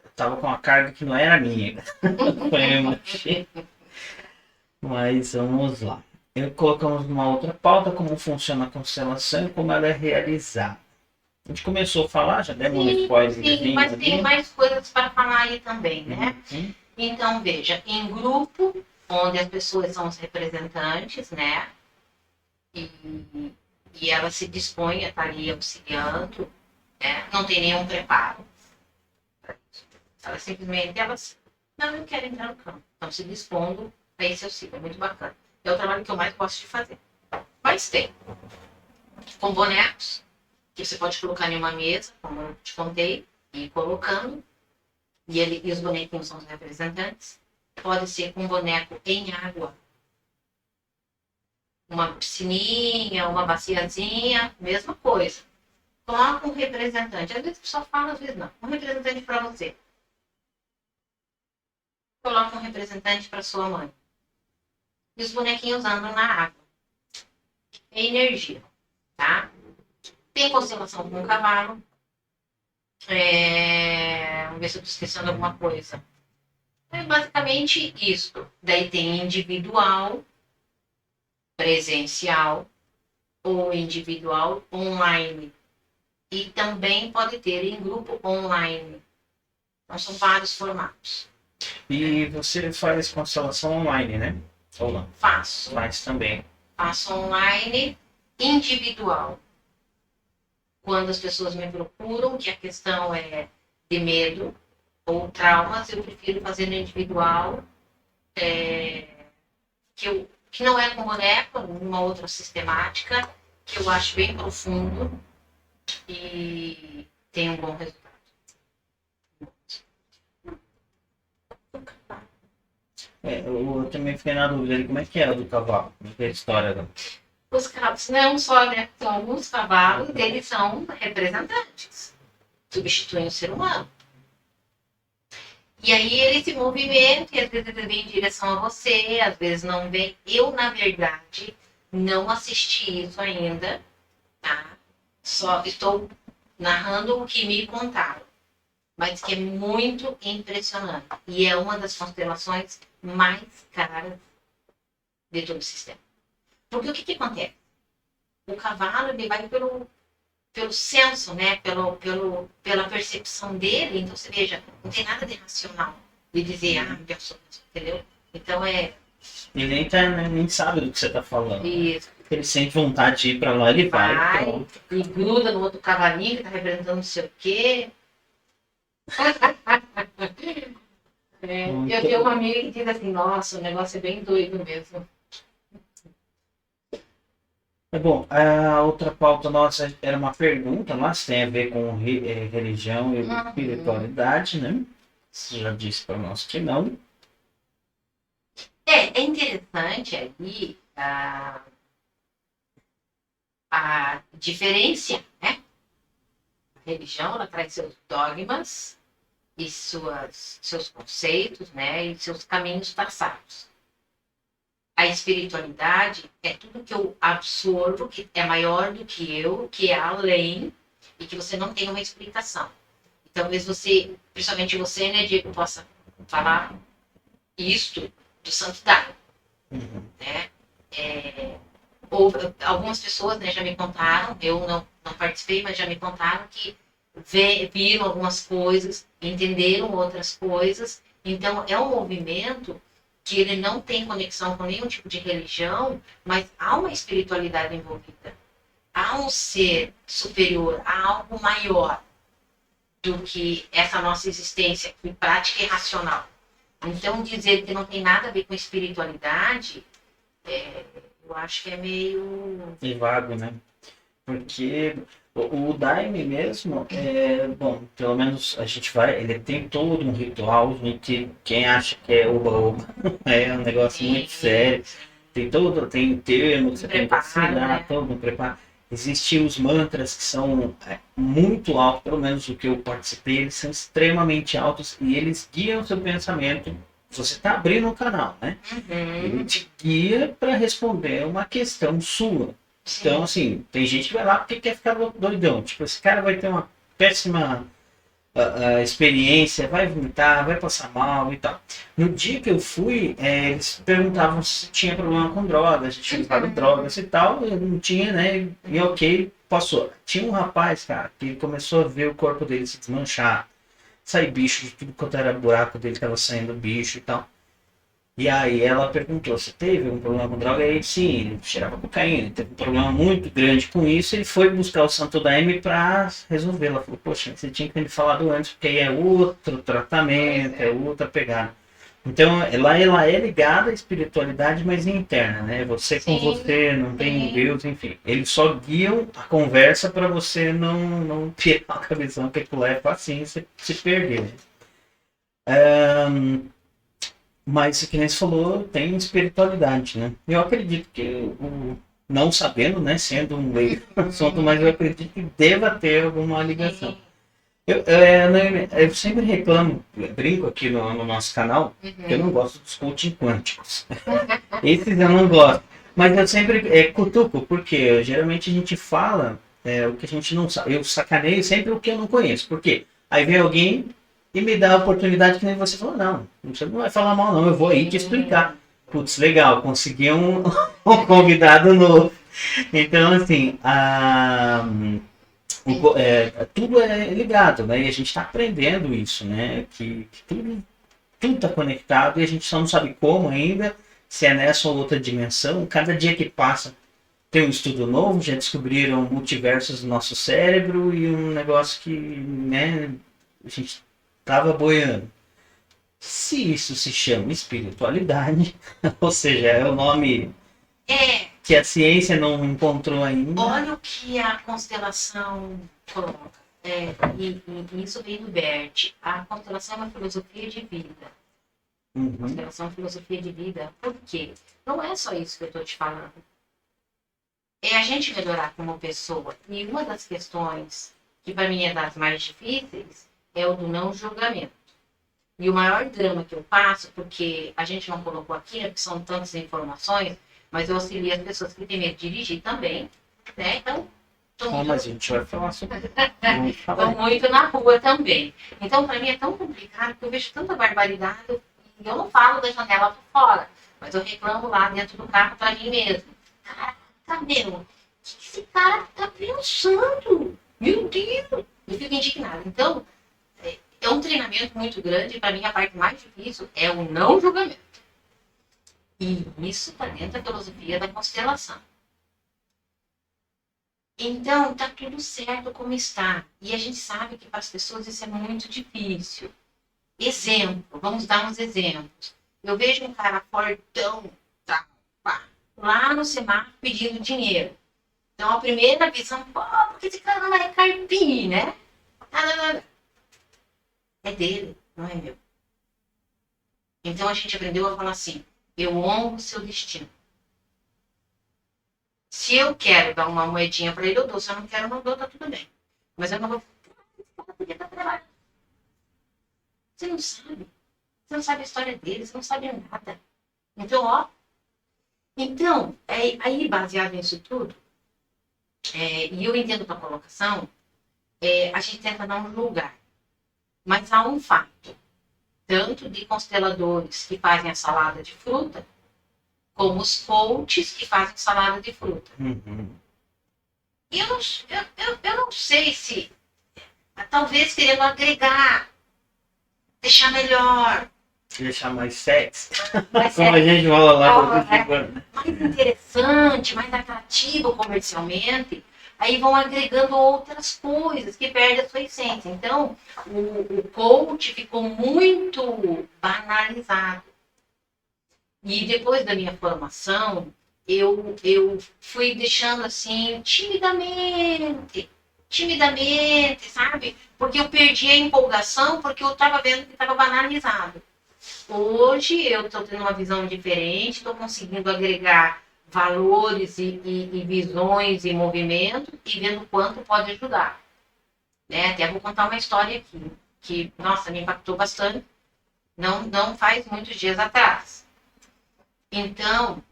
eu tava com uma carga que não era minha. Mas vamos lá. Colocamos numa outra pauta como funciona a constelação e como ela é realizada. A gente começou a falar, já demos um spoiler. Sim, mas tem mais coisas para falar aí também, né? Uhum. Então, veja, em grupo, onde as pessoas são os representantes, né? E e ela se dispõe a estar ali auxiliando, né? Não tem nenhum preparo. Ela simplesmente, elas, não, eu quero entrar no campo. Estão se dispondo a esse auxílio, é muito bacana. É o trabalho que eu mais gosto de fazer. Mas tem, com bonecos, que você pode colocar em uma mesa, como eu te contei, e ir colocando, e os bonequinhos são os representantes. Pode ser com boneco em água, uma piscininha, uma baciazinha, mesma coisa. Coloca um representante. Às vezes a pessoa fala, às vezes não. Um representante para você. Coloca um representante para sua mãe. E os bonequinhos andam na água. É energia, tá? Tem constelação com o cavalo. Vamos ver se eu estou esquecendo alguma coisa. É basicamente isso. Daí tem individual, presencial ou individual online. E também pode ter em grupo online. Então são vários formatos. E você faz constelação online, né? Ou não? Faço. Faz também. Faço online, individual. Quando as pessoas me procuram, que a questão é de medo ou traumas, eu prefiro fazer no individual, que não é com boneco, uma outra sistemática, que eu acho bem profundo e tem um bom resultado. Eu também fiquei na dúvida ali, como é que era do cavalo? Como é que é a história da... Os cavalos, não só, né? Então, alguns cavalos, eles são representantes, substituem o ser humano. E aí ele se movimenta, e às vezes ele vem em direção a você, às vezes não vem. Eu, na verdade, não assisti isso ainda, tá? Só estou narrando o que me contaram. Mas que é muito impressionante. E é uma das constelações mais caras de todo o sistema. Porque o que acontece? O cavalo ele vai pelo senso, né? Pela percepção dele. Então, você veja, não tem nada de racional de dizer, eu sou, entendeu? Então, Ele nem sabe do que você está falando. Isso. Ele sente vontade de ir para lá, ele vai. Pronto. E gruda no outro cavalinho que está representando não sei o quê. Eu tenho uma amiga que diz assim, nossa, o negócio é bem doido mesmo. Bom, a outra pauta nossa era uma pergunta, mas tem a ver com religião e espiritualidade, né? Você já disse para nós que não. É interessante aí a diferença, né? A religião, ela traz seus dogmas e seus conceitos, né? E seus caminhos passados. A espiritualidade é tudo que eu absorvo, que é maior do que eu, que é além, e que você não tem uma explicação. Então, talvez você, principalmente você, né, Diego, possa falar isto do santo daime, né? Algumas pessoas, né, já me contaram, eu não participei, mas já me contaram que viram algumas coisas, entenderam outras coisas. Então, é um movimento que ele não tem conexão com nenhum tipo de religião, mas há uma espiritualidade envolvida. Há um ser superior, há algo maior do que essa nossa existência aqui, prática e racional. Então, dizer que não tem nada a ver com espiritualidade, eu acho que é meio... É vago, né? Porque o Daime mesmo, bom, pelo menos a gente vai, ele tem todo um ritual, gente, quem acha que é oba-oba, é um negócio muito sério, tem termo que você tem que assinar, né? Todo um preparo. Existem os mantras que são muito altos, pelo menos o que eu participei, eles são extremamente altos e eles guiam o seu pensamento. Você está abrindo o canal, né? Ele te guia para responder uma questão sua. Então, assim, tem gente que vai lá porque quer ficar doidão. Tipo, esse cara vai ter uma péssima experiência, vai vomitar, vai passar mal e tal. No dia que eu fui, eles perguntavam se tinha problema com drogas, a gente tinha usado drogas e tal, eu não tinha, né? E ok, passou. Tinha um rapaz, cara, que começou a ver o corpo dele se desmanchar, sair bicho de tudo quanto era buraco dele, tava saindo bicho e tal. E aí ela perguntou, você teve um problema com droga? E aí, sim, ele cheirava cocaína, ele teve um problema muito grande com isso, ele foi buscar o Santo Daime para resolver. Ela falou, poxa, você tinha que ter me falado antes, porque aí é outro tratamento, é outra pegada. Então, ela é ligada à espiritualidade, mas interna, né? Você com Sim, você, não tem sim. Deus, enfim. Eles só guiam a conversa para você não ter a cabeça que aquilo é facinho, você se perder. Mas, que nem você falou, tem espiritualidade, né? Eu acredito que, não sabendo, né, sendo um leigo no assunto, mas eu acredito que deva ter alguma ligação. Sim. Eu sempre reclamo, brinco aqui no nosso canal, que eu não Uhum. gosto dos coaching quânticos. Esses eu não gosto. Mas eu sempre cutuco, porque geralmente a gente fala o que a gente não sabe. Eu sacaneio sempre o que eu não conheço. Por quê? Aí vem alguém e me dá a oportunidade que nem você falou, não, você não vai falar mal não, eu vou aí te explicar. Putz, legal, consegui um convidado novo. Então, assim, tudo é ligado, né? E a gente está aprendendo isso, né? Que tudo está conectado e a gente só não sabe como ainda, se é nessa ou outra dimensão. Cada dia que passa tem um estudo novo, já descobriram multiversos do nosso cérebro e um negócio que, né, a gente estava boiando. Se isso se chama espiritualidade, ou seja, é o nome É, que a ciência não encontrou ainda. olha o que a constelação coloca. E isso vem do Bert. A constelação é uma filosofia de vida. Uhum. Constelação é uma filosofia de vida. Por quê? Não é só isso que eu estou te falando. É a gente melhorar como pessoa. E uma das questões, que para mim é das mais difíceis, é o do não julgamento. E o maior drama que eu passo, porque a gente não colocou aqui, porque são tantas informações, mas eu auxilio as pessoas que têm medo de dirigir também, né? Então, Ah, mas a gente vai falar sobre isso. estou muito na rua também. Então, para mim é tão complicado, porque eu vejo tanta barbaridade, e eu não falo da janela para fora, mas eu reclamo lá dentro do carro para mim mesmo. Caraca, meu, o que esse cara tá pensando? Meu Deus! Eu fico indignada. Então, é um treinamento muito grande. Para mim, a parte mais difícil é o não julgamento. E isso está dentro da filosofia da constelação. Então, tá tudo certo como está. E a gente sabe que para as pessoas isso é muito difícil. Exemplo, vamos dar uns exemplos. Eu vejo um cara fortão, tá, pá, lá no semáforo pedindo dinheiro. Então, a primeira visão, pô, porque esse cara não é carpir, né? É dele, não é meu. Então, a gente aprendeu a falar assim, eu honro o seu destino. Se eu quero dar uma moedinha para ele, eu dou. Se eu não quero, eu não dou, tá tudo bem. Mas eu não vou. Você não sabe. Você não sabe a história dele, você não sabe nada. Então, ó. Então, aí baseado nisso tudo, e eu entendo tua colocação, a gente tenta não julgar. Mas há um fato, tanto de consteladores que fazem a salada de fruta, como os coaches que fazem salada de fruta. Uhum. E eu não sei se, talvez querendo agregar, deixar melhor, Deixar mais sexy. mais, Como a gente fala lá mais interessante, mais atrativo comercialmente, aí vão agregando outras coisas que perdem a sua essência. Então, o coach ficou muito banalizado. E depois da minha formação, eu fui deixando assim, timidamente, sabe? Porque eu perdi a empolgação, porque eu estava vendo que estava banalizado. Hoje eu estou tendo uma visão diferente, estou conseguindo agregar valores e visões e movimentos e vendo quanto pode ajudar. Né? Até vou contar uma história aqui, que, nossa, me impactou bastante, não faz muitos dias atrás. Então,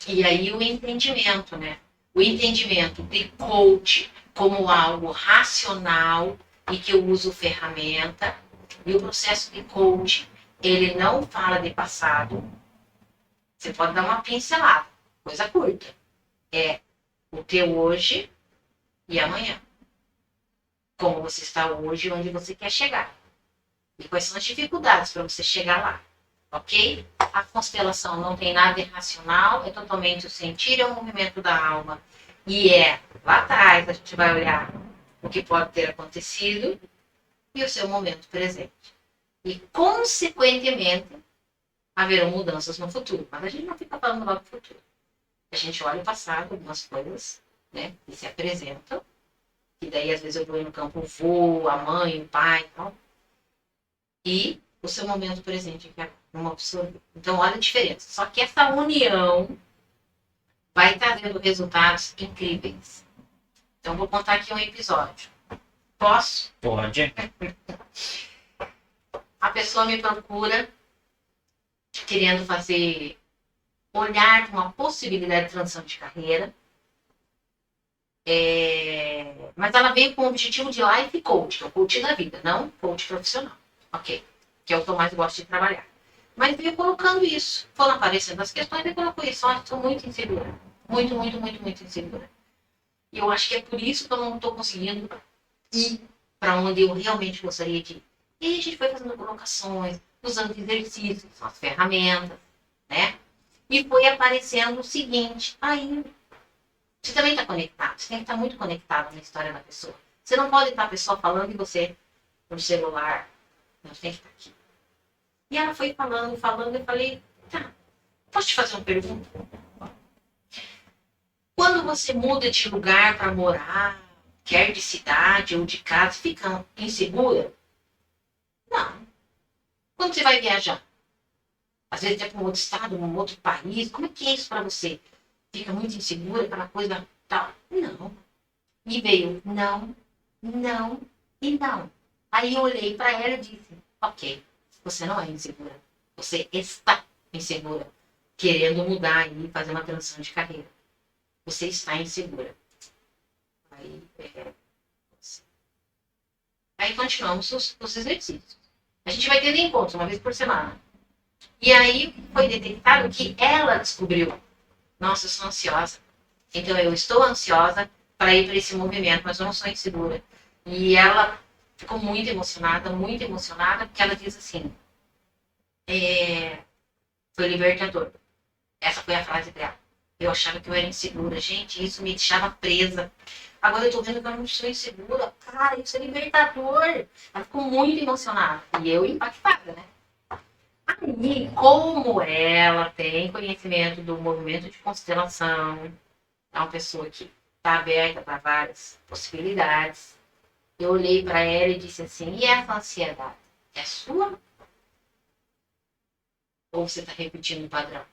e aí o entendimento, né? O entendimento de coach como algo racional e que eu uso ferramenta. E o processo de coach, ele não fala de passado. Você pode dar uma pincelada, coisa curta. É o teu hoje e amanhã. Como você está hoje e onde você quer chegar. E quais são as dificuldades para você chegar lá. ok? A constelação não tem nada irracional, é totalmente o sentir, é o movimento da alma. E lá atrás, a gente vai olhar o que pode ter acontecido e o seu momento presente. E, consequentemente, haverão mudanças no futuro. Mas a gente não fica falando logo do futuro. A gente olha o passado, algumas coisas, né, que se apresentam. E daí, às vezes, eu vou no campo, o vô, a mãe, o pai e tal. E o seu momento presente, que é uma pessoa. Então, olha a diferença. Só que essa união vai trazendo resultados incríveis. Então, vou contar aqui um episódio. Posso? Pode. A pessoa me procura querendo olhar para uma possibilidade de transição de carreira. Mas ela veio com o objetivo de life coach, que é o coach da vida, não coach profissional. Ok. Que é o que eu mais gosto de trabalhar. Mas veio colocando isso. Foram aparecendo as questões e colocou isso. Eu estou muito insegura. Muito, muito, muito, muito insegura. E eu acho que é por isso que eu não estou conseguindo ir para onde eu realmente gostaria de ir. E a gente foi fazendo colocações, usando exercícios, que são as ferramentas, né? E foi aparecendo o seguinte, aí você também está conectado, você tem que estar muito conectado na história da pessoa. Você não pode estar a pessoa falando e você no celular, você tem que estar aqui. E ela foi falando, eu falei, tá, posso te fazer uma pergunta? Quando você muda de lugar para morar, quer de cidade ou de casa, fica insegura? Não. Quando você vai viajar? Às vezes é para um outro estado, um outro país. Como é que é isso para você? Fica muito insegura, aquela coisa tal? Não. E veio não, não e não. Aí eu olhei para ela e disse, ok, você não é insegura. Você está insegura. Querendo mudar e fazer uma transição de carreira. Você está insegura. Aí continuamos os exercícios. A gente vai tendo encontros uma vez por semana. E aí foi detectado que ela descobriu. Nossa, eu sou ansiosa. Então eu estou ansiosa para ir para esse movimento, mas eu não sou insegura. E ela ficou muito emocionada, porque ela diz assim, foi libertador. Essa foi a frase dela. Eu achava que eu era insegura. Gente, isso me deixava presa. Agora eu tô vendo que eu não sou insegura. Cara, isso é libertador. Ela ficou muito emocionada. E eu impactada, né? Aí, como ela tem conhecimento do movimento de constelação, é uma pessoa que está aberta para várias possibilidades, eu olhei para ela e disse assim, e essa ansiedade? É sua? Ou você está repetindo o padrão?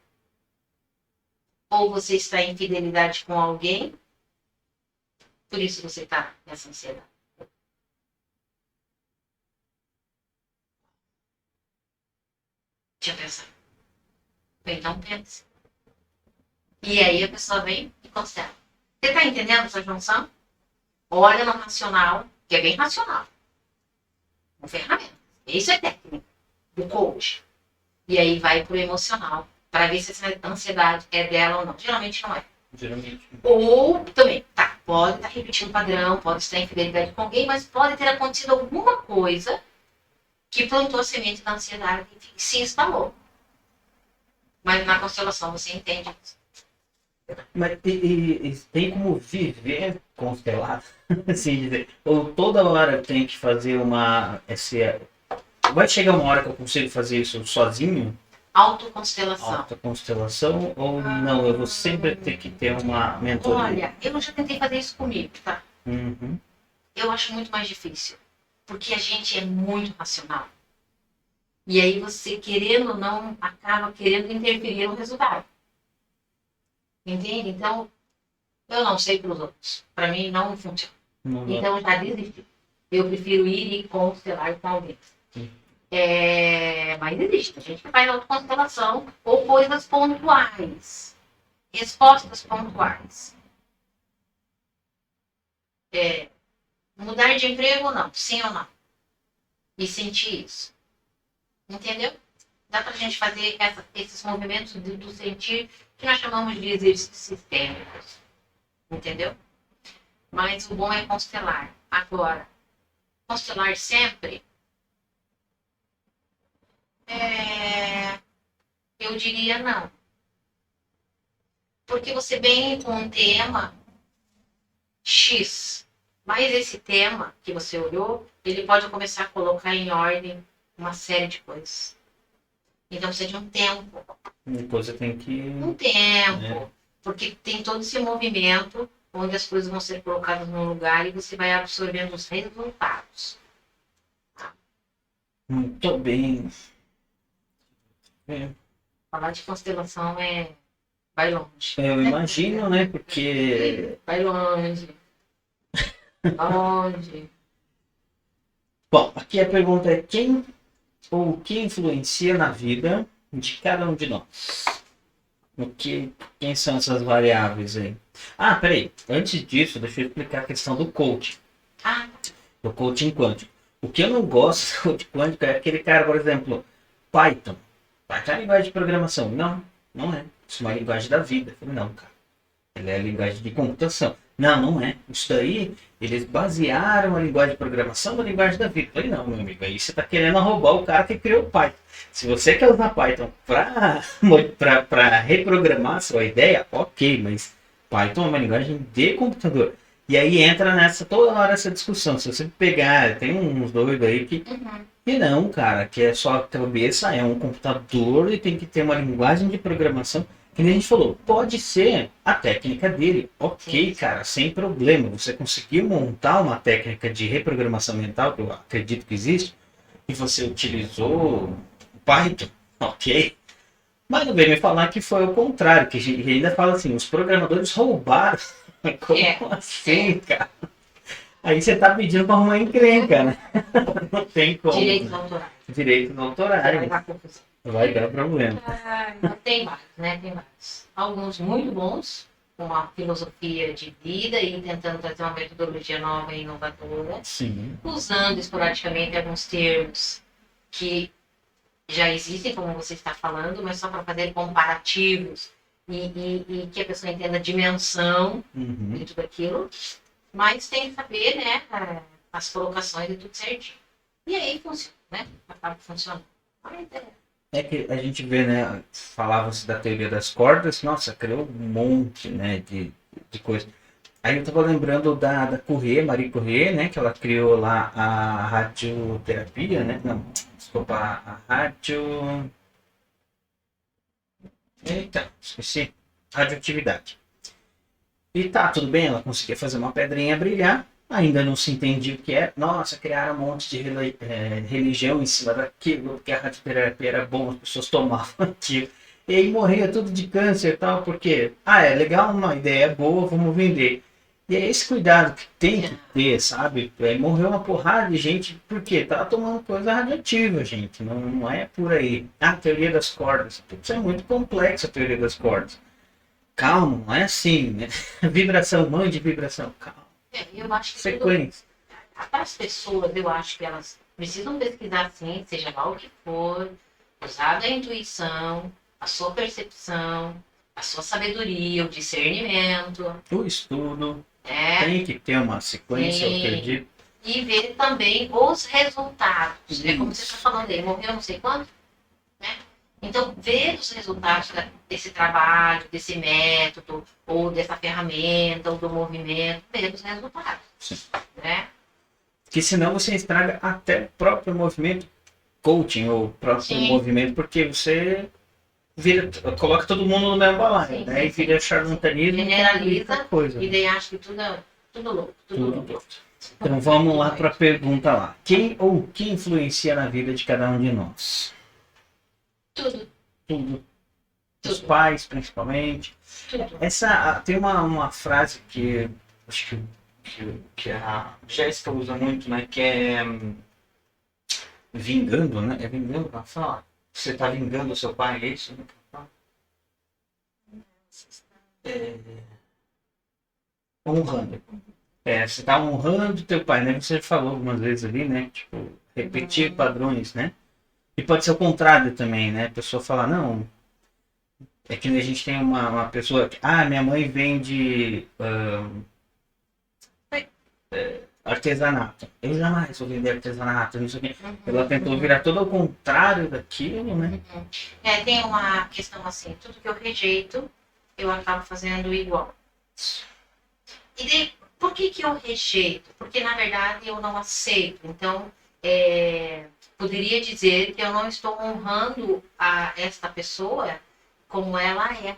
Ou você está em fidelidade com alguém, por isso você está nessa ansiedade. Deixa eu pensar. Então pense. E aí a pessoa vem e constela. Você está entendendo essa junção? Olha no racional, que é bem racional. Com ferramenta. Isso é técnica do coach. E aí vai pro emocional, para ver se essa ansiedade é dela ou não. Geralmente não é. Geralmente. Ou também, tá, pode estar repetindo o padrão, pode estar em fidelidade com alguém, mas pode ter acontecido alguma coisa que plantou a semente da ansiedade e se instalou. Mas na constelação você entende isso. Mas e tem como viver constelado? Assim dizer. Ou toda hora tem que fazer vai chegar uma hora que eu consigo fazer isso sozinho? Autoconstelação. Autoconstelação? Ou não? Eu vou sempre ter que ter uma mentoria? Olha, eu já tentei fazer isso comigo, tá? Uhum. Eu acho muito mais difícil. Porque a gente é muito racional. E aí você, querendo ou não, acaba querendo interferir no resultado. Entende? Então, eu não sei para os outros. Para mim, não funciona. Então, eu já desisti. Eu prefiro ir e constelar com alguém. Mas existe. A gente faz autoconstelação ou coisas pontuais. Respostas pontuais. Mudar de emprego ou não? Sim ou não? E sentir isso. Entendeu? Dá pra gente fazer esses movimentos do sentir que nós chamamos de exercícios sistêmicos. Entendeu? Mas o bom é constelar. Agora, constelar sempre Eu diria não. Porque você vem com um tema X, mas esse tema que você olhou, ele pode começar a colocar em ordem uma série de coisas. Então precisa de um tempo. Depois você tem que... Um tempo. Porque tem todo esse movimento onde as coisas vão ser colocadas no lugar e você vai absorvendo os resultados. Muito bem. Falar de constelação vai longe. Eu imagino, né? Porque... Vai longe. Longe. Bom, aqui a pergunta é quem ou o que influencia na vida de cada um de nós? Quem são essas variáveis aí? Ah, peraí. Antes disso, deixa eu explicar a questão do coaching. Ah, Do coaching quântico. O que eu não gosto do coaching quântico é aquele cara, por exemplo, Python. Python é a linguagem de programação. Não, não é. Isso é uma linguagem da vida. Eu falei, não, cara. Ele é a linguagem de computação. Não, não é. Isso daí, eles basearam a linguagem de programação na linguagem da vida. Eu falei, não, meu amigo, aí você está querendo roubar o cara que criou o Python. Se você quer usar Python para reprogramar a sua ideia, ok, mas Python é uma linguagem de computador. E aí entra toda hora essa discussão. Se você pegar, tem uns doidos aí que... E não, cara, que é só a cabeça, é um computador e tem que ter uma linguagem de programação. Que nem a gente falou, pode ser a técnica dele. Ok, cara, sem problema. Você conseguiu montar uma técnica de reprogramação mental, que eu acredito que existe, e você utilizou o Python, ok. Mas não vem me falar que foi o contrário, que ele ainda fala assim, os programadores roubaram. Como assim, cara? Aí você tá pedindo pra arrumar encrenca, né? Não tem como. direitos autorais. Direito autorais. Vai dar confusão. Vai dar problema. Tem vários, né? Tem vários. Alguns muito bons, com uma filosofia de vida e tentando trazer uma metodologia nova e inovadora, Sim. usando esporadicamente alguns termos que já existem, como você está falando, mas só para fazer comparativos e que a pessoa entenda a dimensão Uhum. de tudo aquilo. Mas tem que saber, né, as colocações e tudo certinho. E aí funciona, né? Acaba funcionando. É que a gente vê, né? Falava-se da teoria das cordas, nossa, criou um monte, né, de coisa. Aí eu tava lembrando da Curie, Marie Curie, né? Que ela criou lá a radioterapia, né? Não, desculpa, a rádio... Eita, esqueci. Radioatividade. E tá, tudo bem, ela conseguia fazer uma pedrinha brilhar, ainda não se entendia o que é. Nossa, criaram um monte de religião em cima daquilo, porque a radioterapia era bom, as pessoas tomavam aquilo. E aí morria tudo de câncer e tal, porque, é legal, uma ideia boa, vamos vender. E é esse cuidado que tem que ter, sabe? Morreu uma porrada de gente, porque tava tomando coisa radioativa, gente. Não é por aí. A teoria das cordas. Isso é muito complexo, a teoria das cordas. Calma, não é assim, né? Vibração, mãe de vibração, calma. Eu acho que Sequência. para as pessoas, eu acho que elas precisam pesquisar sim, seja lá o que for, usar da intuição, a sua percepção, a sua sabedoria, o discernimento. O estudo Né? tem que ter uma sequência, eu acredito. E ver também os resultados. Né? Como você está falando aí, morreu não sei quanto, né? Então, ver os resultados desse trabalho, desse método, ou dessa ferramenta, ou do movimento, ver os resultados. Sim. Né? Porque senão você estraga até o próprio movimento coaching, ou o próprio movimento, porque você coloca todo mundo no mesmo balaio, né? E vira charlatanismo. Generaliza coisa. E daí acha que tudo louco. Tudo louco. Então vamos lá para a pergunta lá. Quem ou que influencia na vida de cada um de nós? Tudo. Os pais, principalmente. Tudo. Tem uma frase que acho que a Jéssica usa muito, né? Que é vingando, né? É vingando pra falar. Você tá vingando o seu pai, é isso? Honrando. Você tá honrando teu pai, né? Você falou algumas vezes ali, né? Tipo, repetir padrões, né? E pode ser o contrário também, né? A pessoa fala, não... É que a gente tem uma pessoa que... minha mãe vende... artesanato. Eu jamais vou vender artesanato, não sei o quê. Ela tentou Uhum. virar todo ao contrário daquilo, né? Uhum. Tem uma questão assim, tudo que eu rejeito, eu acabo fazendo igual. E daí, por que que eu rejeito? Porque, na verdade, eu não aceito. Então, poderia dizer que eu não estou honrando esta pessoa como ela é,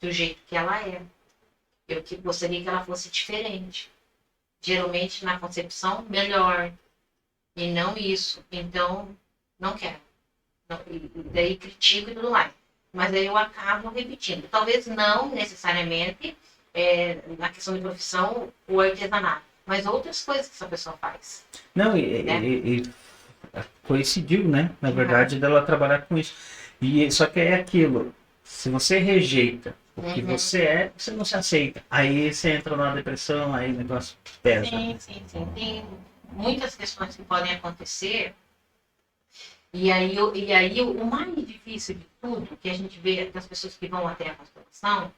do jeito que ela é. Eu que gostaria que ela fosse diferente. Geralmente, na concepção, melhor. E não isso. Então, não quero. Não, e daí critico e tudo mais. Mas aí eu acabo repetindo. Talvez não necessariamente na questão de profissão o artesanato, mas outras coisas que essa pessoa faz, Não, né? coincidiu, né? Na Uhum. verdade, dela trabalhar com isso. E só que é aquilo. Se você rejeita o que Uhum. você é, você não se aceita. Aí você entra na depressão, aí o negócio pesa. Sim, sim, sim. Tem muitas questões que podem acontecer. E aí o mais difícil de tudo, que a gente vê das pessoas que vão até a constelação,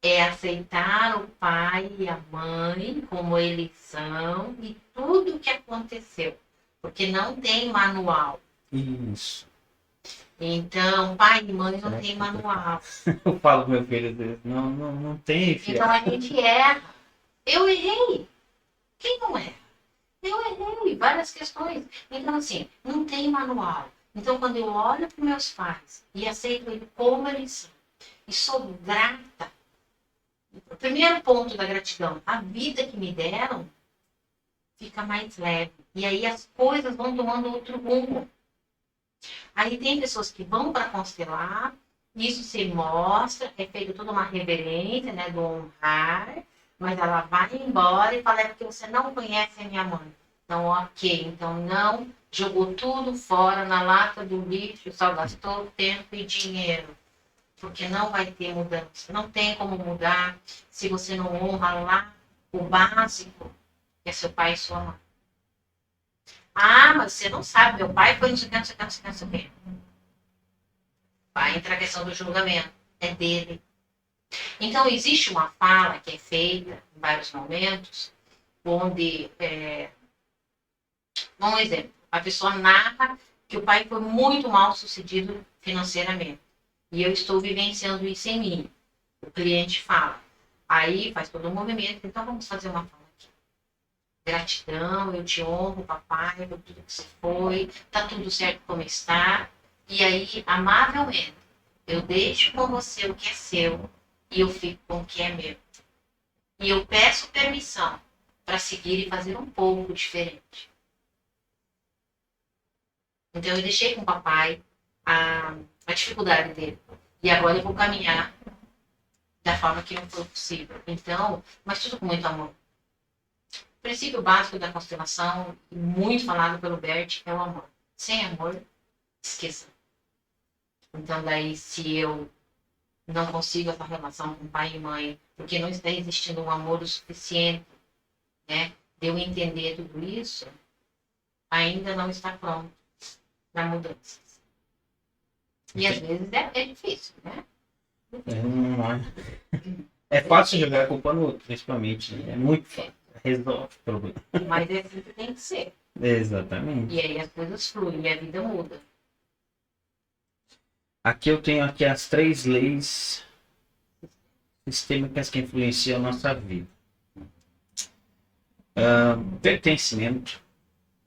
é aceitar o pai e a mãe como eles são e tudo o que aconteceu. Porque não tem manual. Isso. Então, pai e mãe não É tem complicado. manual. Eu falo com meu filho, às vezes, não tem, filha. Então a gente erra. Eu errei. Quem não erra? Eu errei várias questões. Então, assim, não tem manual. Então, quando eu olho para meus pais e aceito eles como eles são, e sou grata, o primeiro ponto da gratidão, a vida que me deram, fica mais leve. E aí as coisas vão tomando outro rumo. Aí tem pessoas que vão para constelar, isso se mostra, é feito toda uma reverência, né, do honrar, mas ela vai embora e fala, é porque você não conhece a minha mãe. Então, ok, então não jogou tudo fora na lata do lixo, só gastou tempo e dinheiro, porque não vai ter mudança. Não tem como mudar se você não honra lá o básico, que é seu pai e sua mãe. Ah, mas você não sabe, meu pai foi não sei o que, não sei o que, não sei o que, não sei o que. Aí entra a questão do julgamento. É dele. Então, existe uma fala que é feita em vários momentos, onde, um exemplo, a pessoa narra que o pai foi muito mal sucedido financeiramente. E eu estou vivenciando isso em mim. O cliente fala. Aí faz todo o movimento. Então, vamos fazer uma fala aqui. Gratidão, eu te honro, papai, por tudo que você foi. Tá tudo certo como está. E aí, amavelmente, eu deixo com você o que é seu e eu fico com o que é meu. E eu peço permissão para seguir e fazer um pouco diferente. Então eu deixei com o papai a dificuldade dele. E agora eu vou caminhar da forma que não foi possível. Então, mas tudo com muito amor. O princípio básico da constelação, muito falado pelo Bert, é o amor. Sem amor, esqueça. Então daí, se eu não consigo essa relação com pai e mãe, porque não está existindo um amor o suficiente, né, de eu entender tudo isso, ainda não está pronto para mudanças. E às vezes é difícil, né? É fácil jogar a culpa no outro, principalmente. Né? É muito fácil. Resolve o problema. Mas é assim que tem que ser. Exatamente. E aí as coisas fluem e a vida muda. Aqui eu tenho aqui as 3 leis sistêmicas que influenciam a nossa vida. Pertencimento,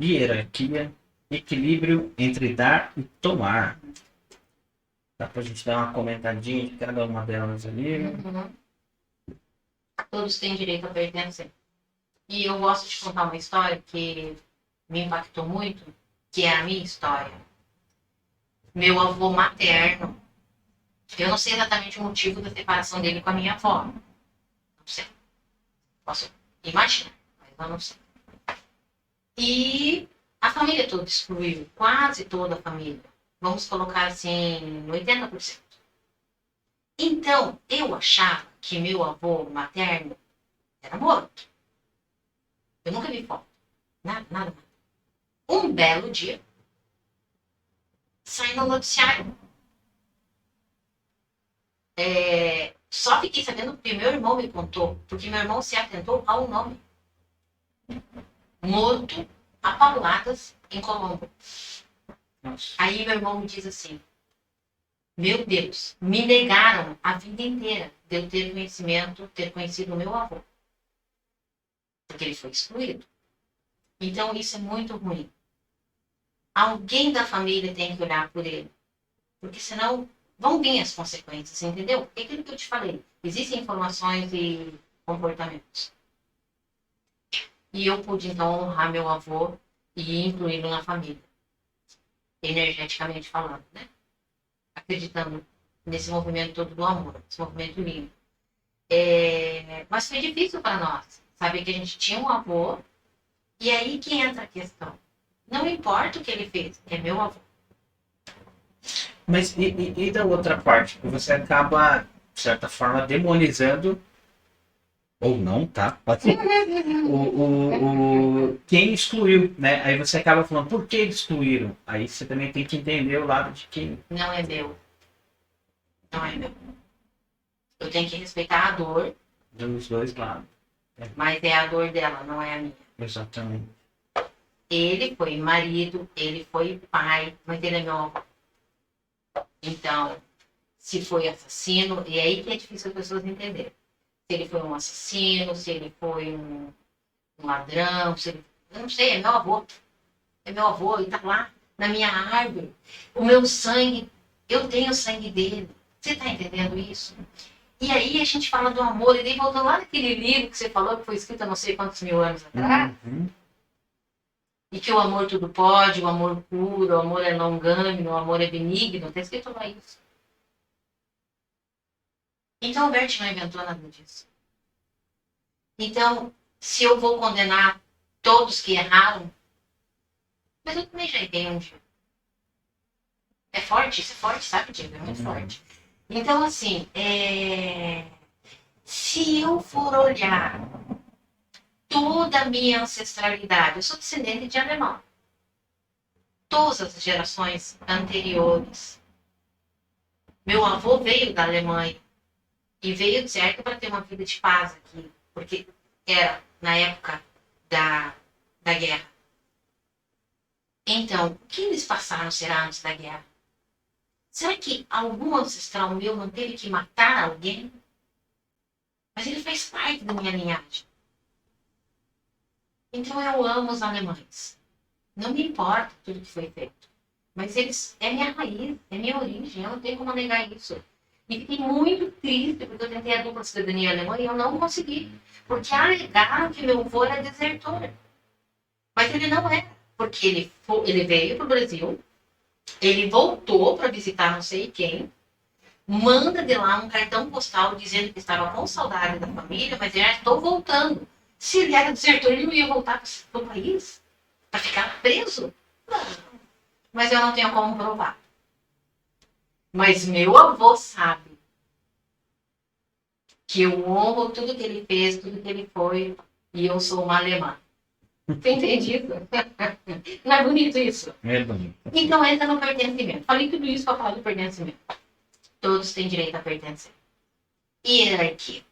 hierarquia, equilíbrio entre dar e tomar. Dá pra gente dar uma comentadinha de cada uma delas ali. Uhum. Todos têm direito a pertencer. E eu gosto de contar uma história que me impactou muito, que é a minha história. Meu avô materno, eu não sei exatamente o motivo da separação dele com a minha avó. Não sei. Posso imaginar, mas eu não sei. E a família toda excluiu, quase toda a família. Vamos colocar assim, 80%. Então, eu achava que meu avô materno era morto. Eu nunca vi foto. Nada, nada. Um belo dia, sai no noticiário. Só fiquei sabendo porque meu irmão me contou, porque meu irmão se atentou ao nome. morto a pauladas em Colombo. Nossa. Aí meu irmão me diz assim, meu Deus, me negaram a vida inteira de eu ter conhecimento, ter conhecido o meu avô. Porque ele foi excluído. Então isso é muito ruim. Alguém da família tem que olhar por ele. Porque senão vão vir as consequências, entendeu? É aquilo que eu te falei. Existem informações e comportamentos. E eu pude, então, honrar meu avô e incluí-lo na família. Energeticamente falando, né? Acreditando nesse movimento todo do amor, esse movimento lindo. Mas foi difícil para nós. Saber que a gente tinha um avô. E aí que entra a questão. Não importa o que ele fez, é meu avô. Mas e da outra parte? Você acaba, de certa forma, demonizando, ou não, tá? Pode ser. Quem excluiu, né? Aí você acaba falando, por que excluíram? Aí você também tem que entender o lado de quem. Não é meu. Não é meu. Eu tenho que respeitar a dor, Dos dois lados. mas é a dor dela, não é a minha. Exatamente. Ele foi marido, ele foi pai, mas ele é meu avô. Então, se foi assassino, e é aí que é difícil as pessoas entenderem. Se ele foi um assassino, se ele foi um ladrão, se ele... Eu não sei, é meu avô. É meu avô, ele tá lá na minha árvore. O meu sangue, eu tenho o sangue dele. Você tá entendendo isso? E aí a gente fala do amor, e daí voltando lá naquele livro que você falou, que foi escrito há não sei quantos mil anos atrás, e que o amor tudo pode, o amor cura, o amor é longânimo, o amor é benigno, está escrito lá isso. Então o Bert não inventou nada disso. Então, se eu vou condenar todos que erraram, mas eu também já errei um dia. É forte, isso é forte, sabe, Diego? É muito forte. Então, assim, se eu for olhar toda a minha ancestralidade, eu sou descendente de alemão. Todas as gerações anteriores. Meu avô veio da Alemanha e veio certo para ter uma vida de paz aqui, porque era na época da guerra. Então, o que eles passaram será antes da guerra? Será que algum ancestral meu não teve que matar alguém? Mas ele faz parte da minha linhagem. Então eu amo os alemães. Não me importa tudo que foi feito. Mas eles é minha raiz, é minha origem, eu não tenho como negar isso. E fiquei muito triste porque eu tentei a dupla cidadania alemã e eu não consegui. Porque alegaram que meu avô era desertor. Mas ele não era. Porque ele veio para o Brasil, ele voltou para visitar não sei quem, manda de lá um cartão postal dizendo que estava com saudade da família, mas já estou voltando. Se ele era desertor, ele não ia voltar para o país? Para ficar preso? Não. Mas eu não tenho como provar. Mas meu avô sabe que eu honro tudo que ele fez, tudo que ele foi, e eu sou uma alemã. Você entende isso? Não é bonito isso? É bonito. Então entra no pertencimento. Falei tudo isso para falar do pertencimento. Todos têm direito a pertencer. Hierarquia.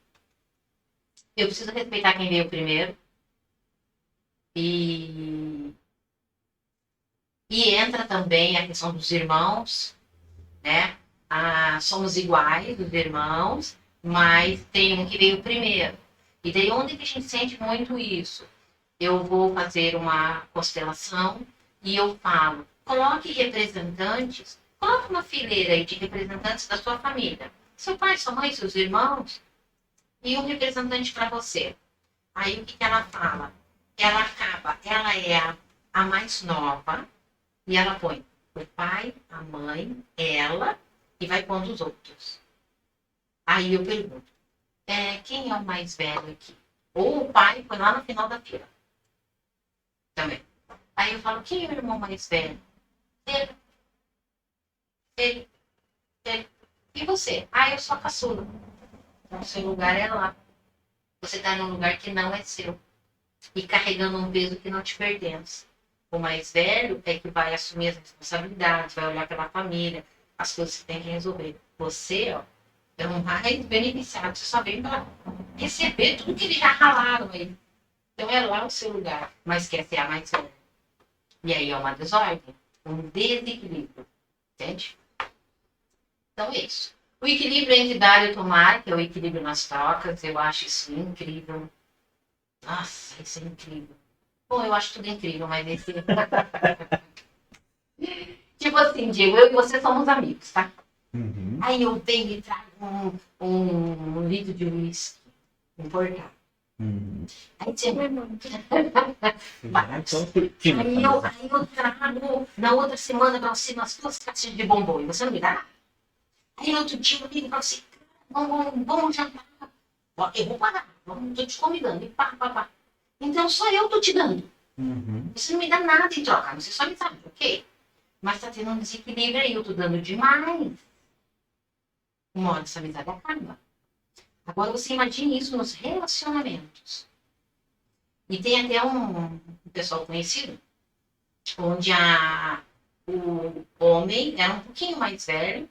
Eu preciso respeitar quem veio primeiro. E entra também a questão dos irmãos, né? Somos iguais, os irmãos, mas tem um que veio primeiro. E daí onde que a gente sente muito isso? Eu vou fazer uma constelação e eu falo, coloque representantes, coloque uma fileira aí de representantes da sua família. Seu pai, sua mãe, seus irmãos, e um representante para você. Aí o que ela fala? Ela é a mais nova, e ela põe o pai, a mãe, ela, e vai pondo os outros. Aí eu pergunto, quem é o mais velho aqui? Ou o pai foi lá no final da fila. Também. Aí eu falo, quem é o irmão mais velho? Ele. E você? Eu sou a caçula. Então, seu lugar é lá. Você está num lugar que não é seu. E carregando um peso que não te pertence. O mais velho é que vai assumir as responsabilidades, vai olhar pela família, as coisas que tem que resolver. Você, é um mais beneficiado. Você só vem para receber tudo que eles já ralaram aí. Então é lá o seu lugar, mas quer ser a mais velha. E aí é uma desordem, um desequilíbrio, entende? Então é isso. O equilíbrio entre dar e tomar, que é o equilíbrio nas trocas, eu acho isso incrível. Nossa, isso é incrível. Bom, eu acho tudo incrível, mas esse... Tipo assim, Diego, eu e você somos amigos, tá? Uhum. Aí eu venho e trago um litro de uísque importado. Uhum. Aí você... Já tô curtindo. Aí eu trago na outra semana pra você umas 2 caixas de bombom e você não me dá nada. Aí no outro dia eu ligo pra você, vamos jantar. Ó, eu vou pagar, tô te convidando. E pá, pá, pá. Então só eu tô te dando. Uhum. Você não me dá nada em troca, você só me sabe, ok? Mas tá tendo um desequilíbrio aí, eu tô dando demais. Uma hora essa amizade acaba. Agora você imagine isso nos relacionamentos. E tem até um pessoal conhecido, onde o homem era um pouquinho mais velho,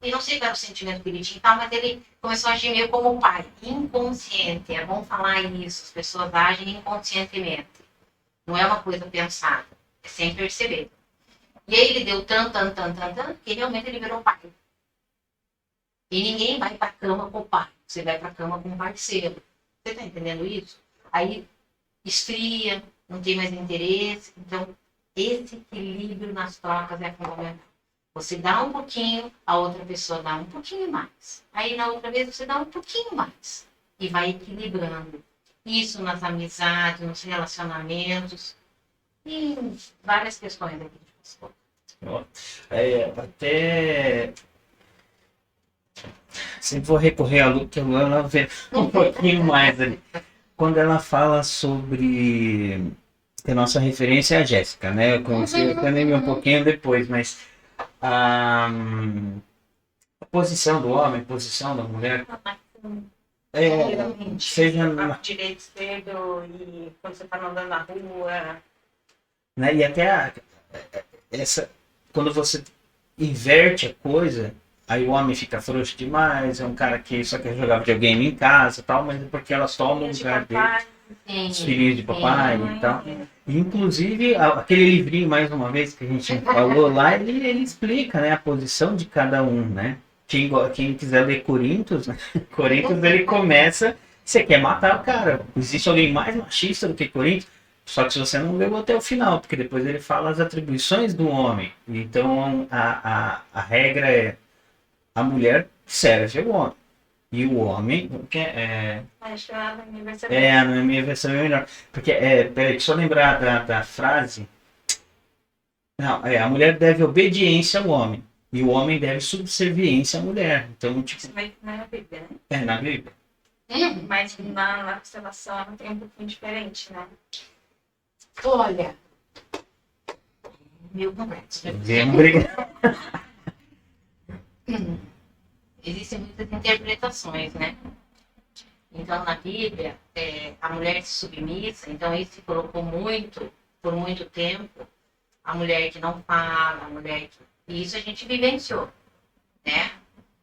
e não sei qual era o sentimento que ele tinha e tal, mas ele começou a agir meio como pai, inconsciente. É bom falar isso, as pessoas agem inconscientemente. Não é uma coisa pensada, é sem perceber. E aí ele deu tanto, que realmente ele virou pai. E ninguém vai pra cama com o pai, você vai pra cama com um parceiro. Você tá entendendo isso? Aí esfria, não tem mais interesse. Então, esse equilíbrio nas trocas é fundamental. Você dá um pouquinho, a outra pessoa dá um pouquinho mais. Aí na outra vez você dá um pouquinho mais. E vai equilibrando. Isso nas amizades, nos relacionamentos e em várias questões aqui de pessoa. Até sempre vou recorrer à Lu, que a Luana vê um pouquinho mais ali. Quando ela fala sobre a nossa referência é a Jéssica, né? Eu conheci a Nemi um pouquinho depois, mas a posição do homem, a posição da mulher, seja direito, esquerdo, e quando você tá andando na rua. né? E até essa, quando você inverte a coisa, aí o homem fica frouxo demais, é um cara que só quer jogar videogame em casa e tal, mas é porque elas tomam o lugar dele, os filhinhos de papai e tal. Inclusive, aquele livrinho, mais uma vez, que a gente falou lá, ele explica, né, a posição de cada um, né? Quem quiser ler Coríntios, né? Coríntios ele começa, você quer matar o cara. Existe alguém mais machista do que Coríntios? Só que se você não leu até o final, porque depois ele fala as atribuições do homem. Então, a regra é a mulher serve ao homem. E o homem, Acho que a minha vai ser na minha versão é melhor. Porque, peraí, deixa eu lembrar da frase. Não, a mulher deve obediência ao homem. E o homem deve subserviência à mulher. Então, tipo, isso vai na Bíblia, né? na Bíblia. Mas na constelação tem um pouquinho diferente, né? Olha, meu complexo. Obrigado. Existem muitas interpretações, né? Então, na Bíblia, a mulher submissa, então isso se colocou muito, por muito tempo, a mulher que não fala, a mulher que... E isso a gente vivenciou, né?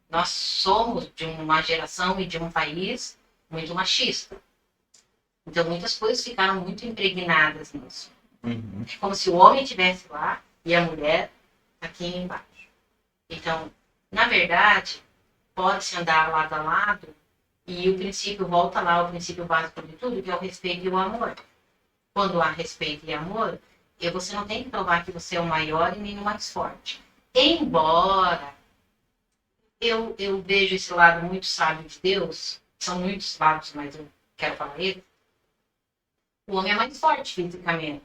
Nós somos de uma geração e de um país muito machista. Então, muitas coisas ficaram muito impregnadas nisso. Uhum. É como se o homem estivesse lá e a mulher aqui embaixo. Então, na verdade, pode-se andar lado a lado e o princípio volta lá, o princípio básico de tudo, que é o respeito e o amor. Quando há respeito e amor, você não tem que provar que você é o maior e nem o mais forte. Embora eu vejo esse lado muito sábio de Deus, são muitos lados, mas eu quero falar ele. O homem é mais forte fisicamente.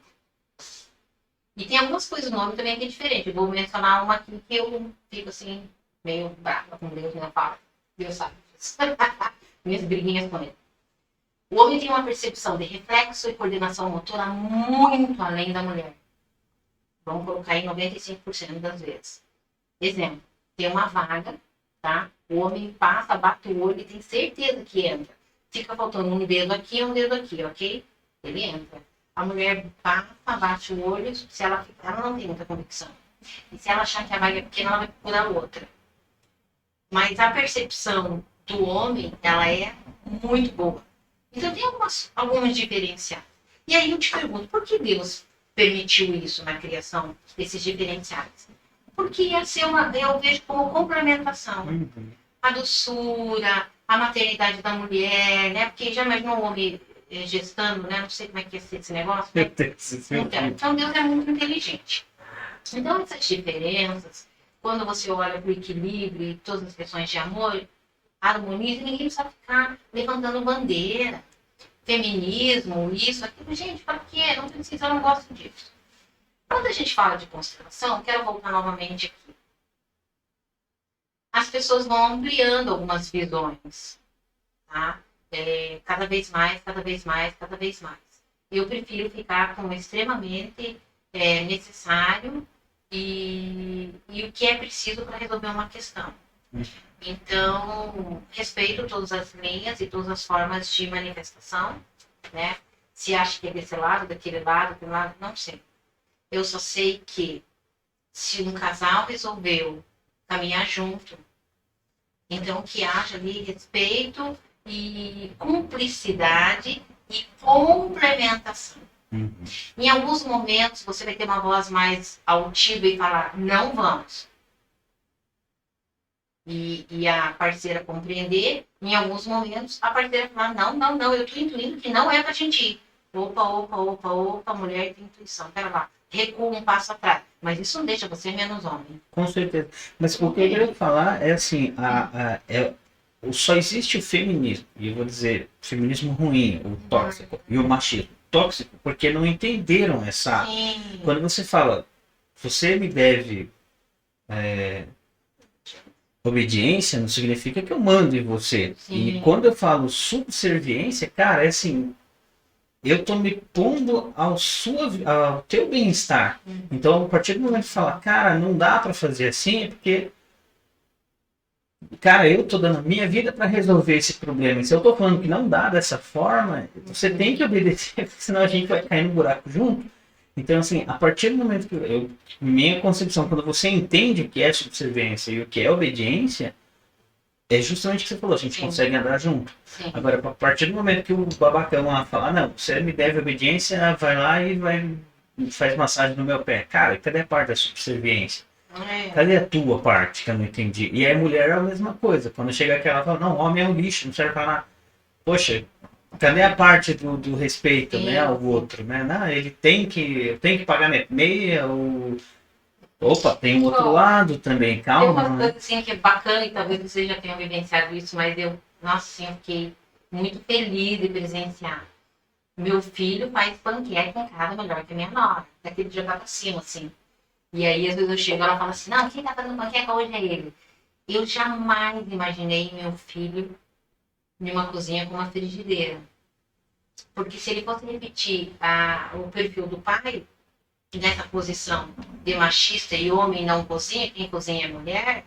E tem algumas coisas no homem também que é diferente. Eu vou mencionar uma aqui que eu fico assim, meio brava com Deus, né? Fala, Deus sabe disso. Minhas briguinhas com ele. O homem tem uma percepção de reflexo e coordenação motora muito além da mulher. Vamos colocar em 95% das vezes. Exemplo, tem uma vaga, tá? O homem passa, bate o olho e tem certeza que entra. Fica faltando um dedo aqui e um dedo aqui, ok? Ele entra. A mulher passa, bate o olho, se ela não tem muita convicção. E se ela achar que a vaga é pequena, ela vai procurar outra. Mas a percepção do homem, ela é muito boa. Então tem algumas diferenciais. E aí eu te pergunto, por que Deus permitiu isso na criação, esses diferenciais? Porque eu vejo como complementação. A doçura, a maternidade da mulher, né? Porque já imaginou um homem gestando, né? Não sei como é que ia ser esse negócio, né? Então Deus é muito inteligente. Então essas diferenças, quando você olha para o equilíbrio e todas as questões de amor, harmonia, ninguém precisa ficar levantando bandeira, feminismo, isso, aquilo. Gente, para quê? Não precisa, eu não gosto disso. Quando a gente fala de constelação, quero voltar novamente aqui. As pessoas vão ampliando algumas visões, tá? Cada vez mais, cada vez mais, cada vez mais. Eu prefiro ficar com o extremamente necessário e o que é preciso para resolver uma questão. Então, respeito todas as linhas e todas as formas de manifestação, né? Se acha que é desse lado, daquele lado, não sei. Eu só sei que se um casal resolveu caminhar junto, então que haja ali respeito e cumplicidade e complementação. Em alguns momentos você vai ter uma voz mais altiva e falar, não vamos. E a parceira compreender, em alguns momentos a parceira falar, não, eu estou intuindo que não é pra gente ir. Opa, mulher tem intuição, pera lá, recua um passo atrás. Mas isso não deixa você menos homem. Com certeza. Mas o que eu queria falar é assim, só existe o feminismo, e eu vou dizer, o feminismo ruim, o tóxico, e o machismo. Tóxico, porque não entenderam essa... Sim. Quando você fala, você me deve obediência, não significa que eu mando em você. Sim. E quando eu falo subserviência, cara, é assim, eu tô me pondo ao teu bem-estar. Então, a partir do momento que fala, cara, não dá pra fazer assim, é porque, cara, eu tô dando a minha vida pra resolver esse problema. E se eu tô falando que não dá dessa forma, você tem que obedecer, porque senão a gente vai cair no buraco junto. Então, assim, a partir do momento que minha concepção, quando você entende o que é subserviência e o que é obediência, é justamente o que você falou, a gente consegue andar junto. Sim. Agora, a partir do momento que o babacão lá fala, não, você me deve obediência, vai lá e faz massagem no meu pé. Cara, cadê a parte da subserviência? Cadê a tua parte que eu não entendi? E aí a mulher é a mesma coisa. Quando chega aquela, fala, não, homem é um lixo, não serve pra nada. Poxa, cadê a parte do respeito, né, ao outro, né? Não, eu tenho que pagar meia, opa, tem um outro lado também, calma. Tem uma coisa assim que é bacana e talvez você já tenha vivenciado isso, mas nossa, eu fiquei muito feliz de presenciar. Meu filho faz panqueca em casa melhor que a minha nora, daquele de jogar pra cima, assim. E aí, às vezes eu chego e ela fala assim, não, quem tá fazendo panqueca hoje é ele. Eu jamais imaginei meu filho em uma cozinha com uma frigideira. Porque se ele fosse repetir o perfil do pai, nessa posição de machista e homem não cozinha, quem cozinha é mulher,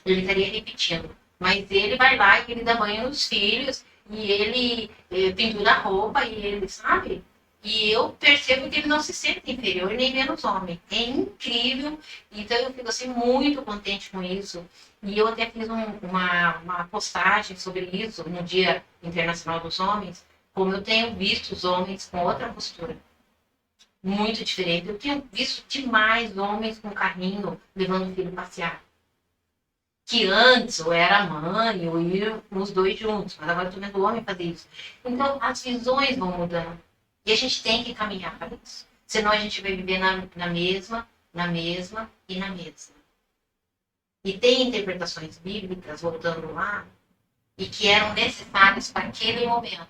ele estaria repetindo. Mas ele vai lá e ele dá banho nos filhos, e ele pendura a roupa, e ele, sabe? E eu percebo que ele não se sente inferior nem menos homem. É incrível. Então eu fico assim muito contente com isso. E eu até fiz uma postagem sobre isso no Dia Internacional dos Homens, como eu tenho visto os homens com outra postura. Muito diferente. Eu tenho visto demais homens com carrinho levando o filho passear. Que antes ou era a mãe ou iam os dois juntos, mas agora eu estou vendo o homem fazer isso. Então as visões vão mudando. E a gente tem que caminhar para isso. Senão a gente vai viver na mesma e na mesma. E tem interpretações bíblicas, voltando lá, e que eram necessárias para aquele momento.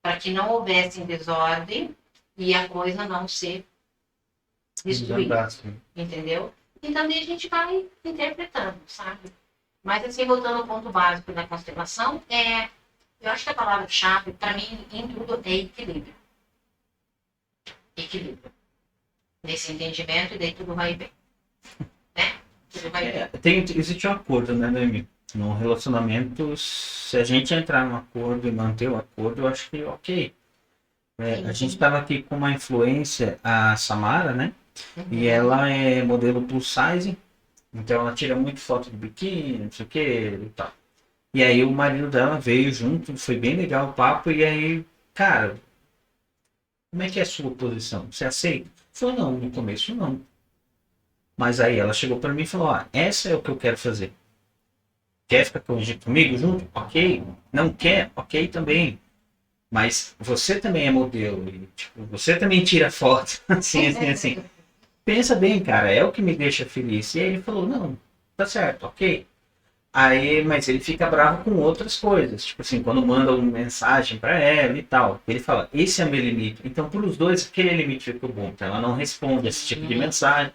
Para que não houvesse desordem e a coisa não ser destruída. Entendeu? Então daí a gente vai interpretando, sabe? Mas assim, voltando ao ponto básico da constelação, eu acho que a palavra-chave, para mim, em tudo, é equilíbrio. Equilíbrio. Nesse entendimento, e daí tudo vai bem. Né? Tudo vai bem. Existe um acordo, né, Noemi? No relacionamento, se a gente entrar no acordo e manter o acordo, eu acho que ok. A gente estava aqui com uma influência, a Samara, né? E ela é modelo plus size, então ela tira muito foto de biquíni, não sei o que e tal. E aí o marido dela veio junto, foi bem legal o papo, e aí, cara, como é que é a sua posição? Você aceita? Falou, não, no começo não. Mas aí ela chegou para mim e falou, ó, essa é o que eu quero fazer. Quer ficar comigo junto? Ok. Não quer? Ok também. Mas você também é modelo. E, tipo, você também tira foto. Assim, assim, assim. Pensa bem, cara, é o que me deixa feliz. E aí ele falou, não, tá certo, ok. Aí, mas ele fica bravo com outras coisas. Tipo assim, quando manda uma mensagem pra ela e tal. Ele fala, esse é meu limite. Então, para os dois, aquele limite ficou bom. Então, ela não responde esse tipo de mensagem.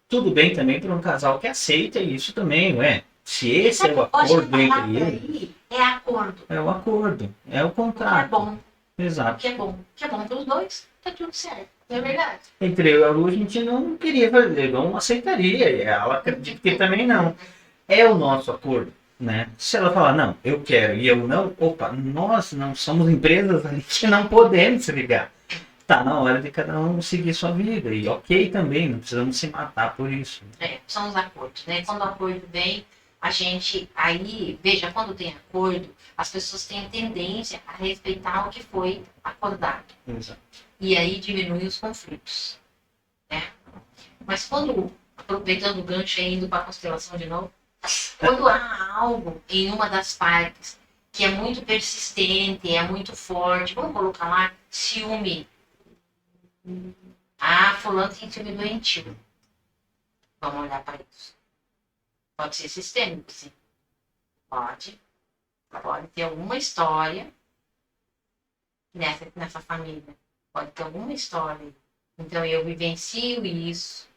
Tudo bem também para um casal que aceita isso também, ué. Se esse é o Hoje a acordo entre palavra eles, aí é acordo. é o acordo, é o O que é contrato. bom, o Exato. que é bom. O que é bom para os dois, tá tudo certo. Não é verdade? Entre eu e a Lu, a gente não queria fazer, não aceitaria. E ela acredita que também não. É o nosso acordo, né? Se ela falar, não, eu quero e eu não, opa, nós não somos empresas, a gente não podemos se ligar. Tá na hora de cada um seguir sua vida. E ok também, não precisamos se matar por isso. São os acordos, né? Quando o acordo vem, a gente aí, veja, quando tem acordo, as pessoas têm tendência a respeitar o que foi acordado. Exato. E aí diminui os conflitos, né? Mas quando, aproveitando o gancho e indo para a constelação de novo, quando há algo em uma das partes que é muito persistente, é muito forte, vamos colocar lá, ciúme. Ah, fulano tem ciúme doentio. Vamos olhar para isso. Pode ser sistêmico, sim. Pode. Pode ter alguma história nessa família. Pode ter alguma história. Então eu vivencio isso.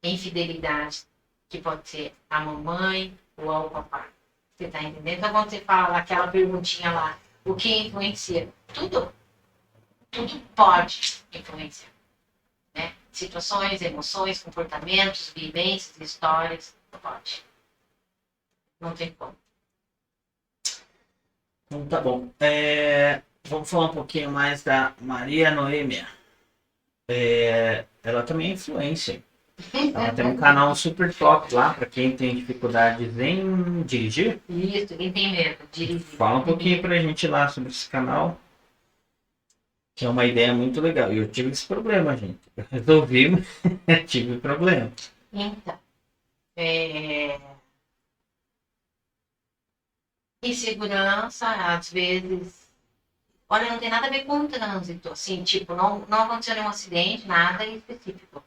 Infidelidade, que pode ser a mamãe ou ao papai. Você está entendendo? Então quando você fala aquela perguntinha lá, o que influencia? Tudo pode influenciar. Né? Situações, emoções, comportamentos, vivências, histórias, pode. Não tem como. Então tá bom. Vamos falar um pouquinho mais da Maria Noêmia. Ela também é influencer. Ela tem um canal super top lá para quem tem dificuldades em dirigir. Isso, quem tem medo de dirigir. Fala um pouquinho pra gente lá sobre esse canal, que é uma ideia muito legal. E eu tive esse problema, gente. Eu resolvi, mas tive problema. Então, insegurança, às vezes. Olha, não tem nada a ver com o trânsito, assim, tipo, não aconteceu nenhum acidente, nada específico.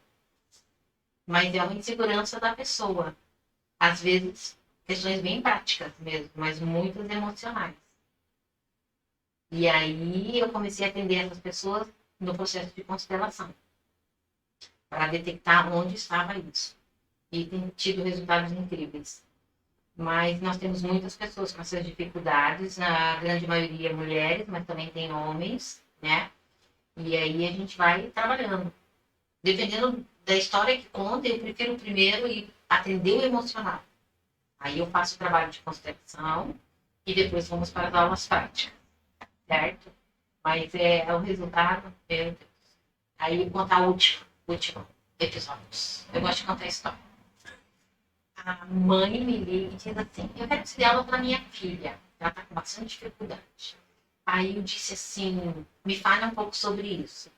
Mas é uma insegurança da pessoa. Às vezes, questões bem práticas mesmo, mas muitas emocionais. E aí eu comecei a atender essas pessoas no processo de constelação, para detectar onde estava isso. E tem tido resultados incríveis. Mas nós temos muitas pessoas com essas dificuldades, na grande maioria mulheres, mas também tem homens, né? E aí a gente vai trabalhando. Dependendo da história que conta, eu prefiro primeiro ir atender o emocional. Aí eu faço o trabalho de constelação e depois vamos para as aulas práticas, certo? Mas é o resultado, meu Deus. Aí eu vou contar o último episódio. Eu gosto de contar a história. A mãe me liga e diz assim, eu quero que você dê aula para minha filha. Ela está com bastante dificuldade. Aí eu disse assim, me fale um pouco sobre isso.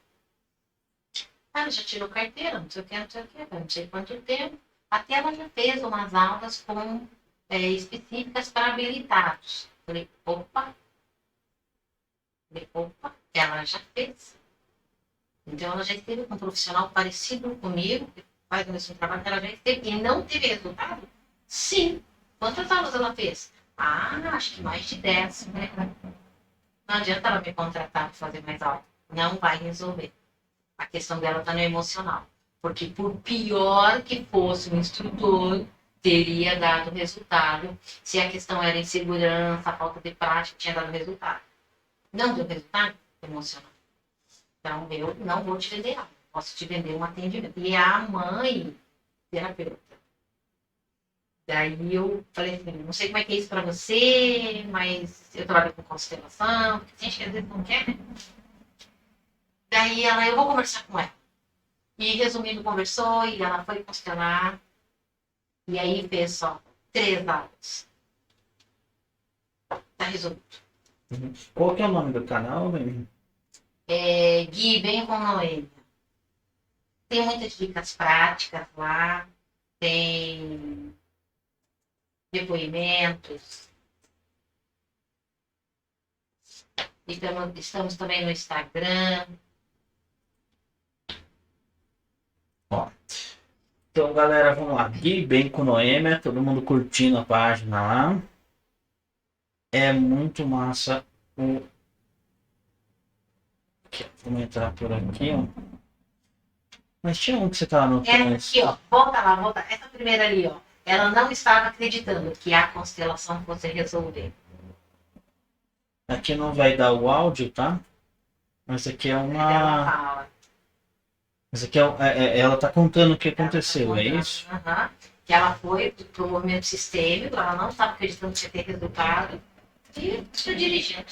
Ela já tirou carteira, não sei o que, não sei quanto tempo. Até ela já fez umas aulas com, específicas para habilitados. Falei, opa, ela já fez. Então ela já esteve com um profissional parecido comigo, que faz o mesmo trabalho que ela já esteve, e não teve resultado? Sim. Quantas aulas ela fez? Ah, acho que mais de 10. Né? Não adianta ela me contratar para fazer mais aula. Não vai resolver. A questão dela está no emocional. Porque por pior que fosse o instrutor, teria dado resultado. Se a questão era insegurança, falta de prática, tinha dado resultado. Não deu resultado? Emocional. Então, eu não vou te vender aula. Posso te vender um atendimento. E a mãe, terapeuta. Daí eu falei assim, não sei como é que é isso para você, mas eu trabalho com constelação, porque tem gente que às vezes não quer, né? Daí eu vou conversar com ela. E resumindo, conversou e ela foi constelar. E aí fez só 3 aulas. resolvido. Qual que é o nome do canal, Noemi? Gui, bem com Noêmia. Tem muitas dicas práticas lá, tem depoimentos. Estamos também no Instagram. Ó. Então, galera, vamos lá. Gui Bem com Noêmia, todo mundo curtindo a página lá. É muito massa o. Aqui, ó, vamos entrar por aqui, ó. Mas tinha um que você tava anotando. Aqui, ó, volta lá, volta. Essa primeira ali, ó. Ela não estava acreditando que a constelação fosse resolver. Aqui não vai dar o áudio, tá? Mas aqui é Ela uma. fala. Mas aqui ela tá contando o que aconteceu, é isso? Aham. Que ela foi pro movimento sistêmico, ela não estava acreditando que ia ter resultado. E está dirigindo.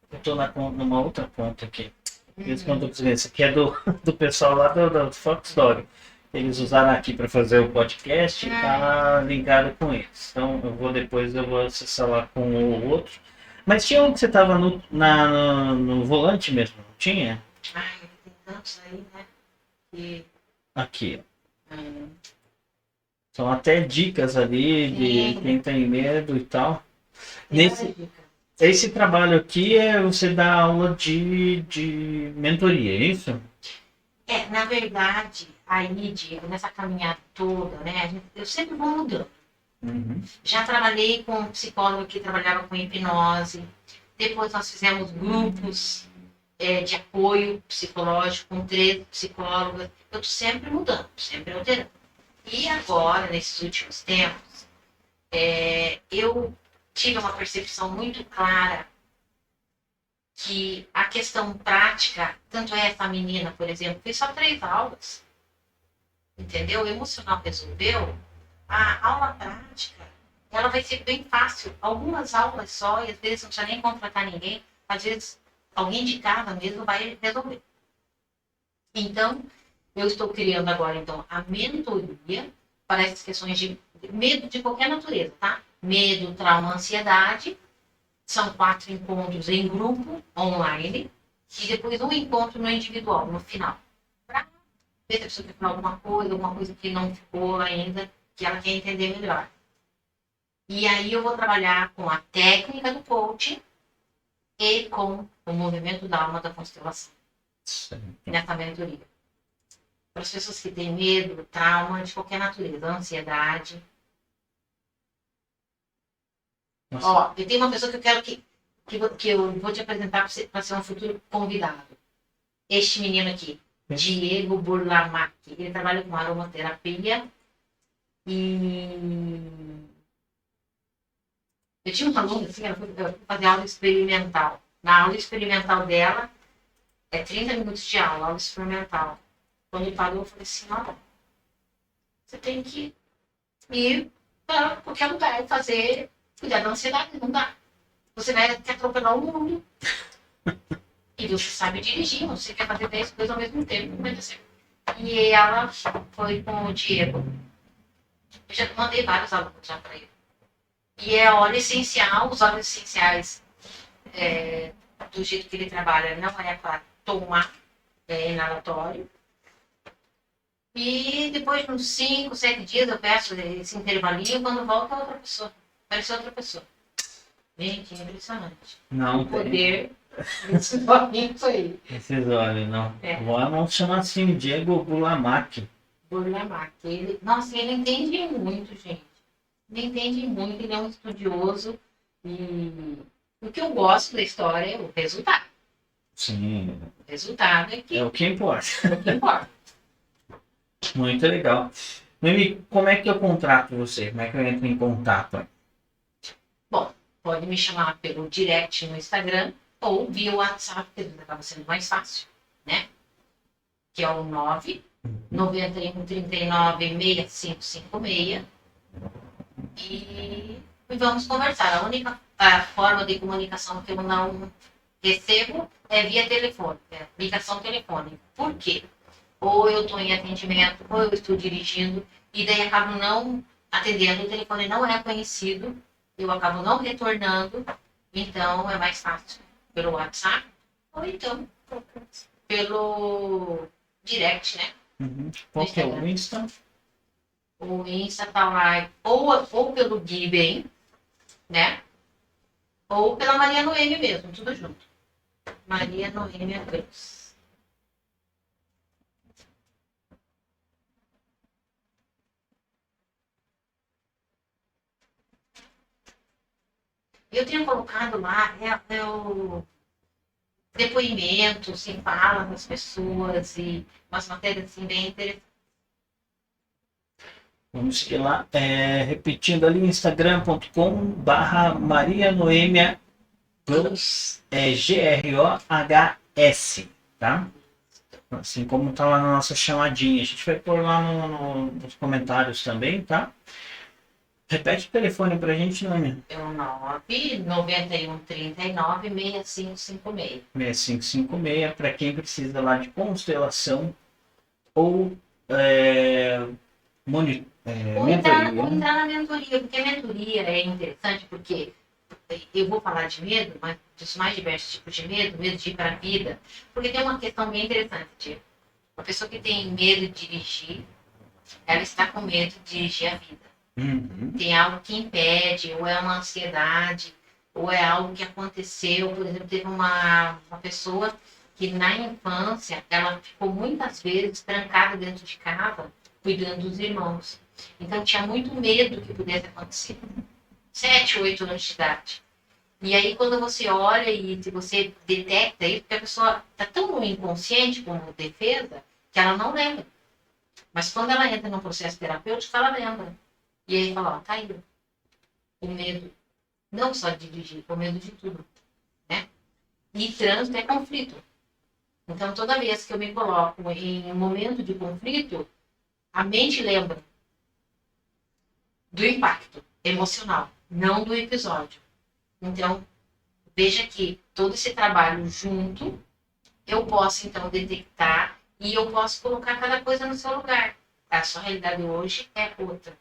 Eu tô numa outra conta aqui. Isso que eu tô dizendo. Esse aqui é do pessoal lá do Fox Story. Eles usaram aqui para fazer o podcast e tá ligado com eles. Então depois eu vou acessar lá com o outro. Mas tinha um que você tava no volante mesmo, não tinha? Ai, tem tantos aí, né? E, Aqui, ó. São até dicas ali de Sim. quem tem medo e tal. tem Nesse, várias dicas. esse trabalho aqui você dá aula de mentoria, é isso? Na verdade, aí, Diego, nessa caminhada toda, né? Eu sempre vou mudando. Uhum. Já trabalhei com um psicólogo que trabalhava com hipnose. Depois nós fizemos grupos de apoio psicológico com 13 psicólogas. Eu estou sempre mudando, sempre alterando. E agora, nesses últimos tempos, eu tive uma percepção muito clara que a questão prática, tanto essa menina, por exemplo, fez só 3 aulas. Entendeu? O emocional resolveu. A aula prática, ela vai ser bem fácil. Algumas aulas só, e às vezes não precisa nem contratar ninguém. Às vezes, alguém de casa mesmo vai resolver. Então, eu estou criando agora, então, a mentoria para essas questões de medo de qualquer natureza, tá? Medo, trauma, ansiedade. São 4 encontros em grupo, online. E depois um encontro no individual, no final. Para ver se a pessoa quer falar alguma coisa que não ficou ainda, que ela quer entender melhor. E aí eu vou trabalhar com a técnica do coaching e com o movimento da alma da constelação. Nessa mentoria. Para as pessoas que têm medo, trauma de qualquer natureza, ansiedade. Nossa. Ó, eu tenho uma pessoa que eu quero que eu vou te apresentar para ser um futuro convidado. Este menino aqui, Diego Burlamac. Ele trabalha com aromaterapia. E eu tinha uma aluna assim, ela foi fazer aula experimental. Na aula experimental dela, 30 minutos de aula experimental. Quando ele parou, eu falei assim, olha, você tem que ir para qualquer lugar e cuidar da ansiedade, não dá. Você vai te atropelar o mundo. E você sabe dirigir, você quer fazer 10 coisas ao mesmo tempo, não vai dar certo. E ela foi com o Diego. Eu já mandei vários alunos já para ele. E é óleo essencial, os óleos essenciais do jeito que ele trabalha não é para tomar, inalatório. E depois de uns 5, 7 dias eu peço esse intervalinho, quando volta outra pessoa. Parece outra pessoa. Gente, é impressionante. Não O tem. poder desses olhinhos aí. Esses olhos, não. Vamos chamar assim, Diego Burlamac. Burlamac. Nossa, ele entende muito, gente. Ele entende muito, ele é um estudioso. E o que eu gosto da história é o resultado. Sim. O resultado É o que importa. é o que importa. Muito legal. Noemi, como é que eu contrato você? Como é que eu entro em contato? Bom, pode me chamar pelo direct no Instagram ou via WhatsApp, que acaba sendo mais fácil, né? Que é o 991 39 6556. E vamos conversar. A única forma de comunicação que eu não recebo é via telefone, ligação telefônica. Por quê? Ou eu estou em atendimento, ou eu estou dirigindo, e daí acabo não atendendo, o telefone não é conhecido, eu acabo não retornando, então é mais fácil pelo WhatsApp ou então pelo direct, né? Uhum. Qual que é o Insta? O Insta tá lá ou pelo Given, né? Ou pela Maria Noêmia mesmo, tudo junto. Maria Noêmia Cruz. Eu tenho colocado lá o depoimento, se fala com as pessoas e umas matérias assim bem interessantes. Vamos seguir lá. Repetindo ali, instagram.com/Maria Noêmia Gross, Grohs, tá? Assim como tá lá na nossa chamadinha. A gente vai pôr lá nos comentários também, tá? Repete o telefone pra gente, Noêmia. É o 991396556. 6556, para quem precisa lá de constelação ou Ou entrar mentoria. na mentoria, porque a mentoria é interessante, porque eu vou falar de medo, mas dos mais diversos tipos de medo de ir para a vida, porque tem uma questão bem interessante, tipo, a pessoa que tem medo de dirigir, ela está com medo de dirigir a vida. Uhum. Tem algo que impede, ou é uma ansiedade, ou é algo que aconteceu. Por exemplo, teve uma pessoa que na infância, ela ficou muitas vezes trancada dentro de casa, cuidando dos irmãos. Então tinha muito medo que pudesse acontecer. 7, 8 anos de idade. E aí quando você olha e você detecta isso, porque a pessoa está tão inconsciente como defesa, que ela não lembra. Mas quando ela entra num processo terapêutico, ela lembra. E aí fala, ó, tá aí. O medo, não só de dirigir, o medo de tudo. Né? E trânsito é conflito. Então toda vez que eu me coloco em um momento de conflito, a mente lembra do impacto emocional, não do episódio. Então, veja que todo esse trabalho junto, eu posso então detectar e eu posso colocar cada coisa no seu lugar. A sua realidade hoje é outra,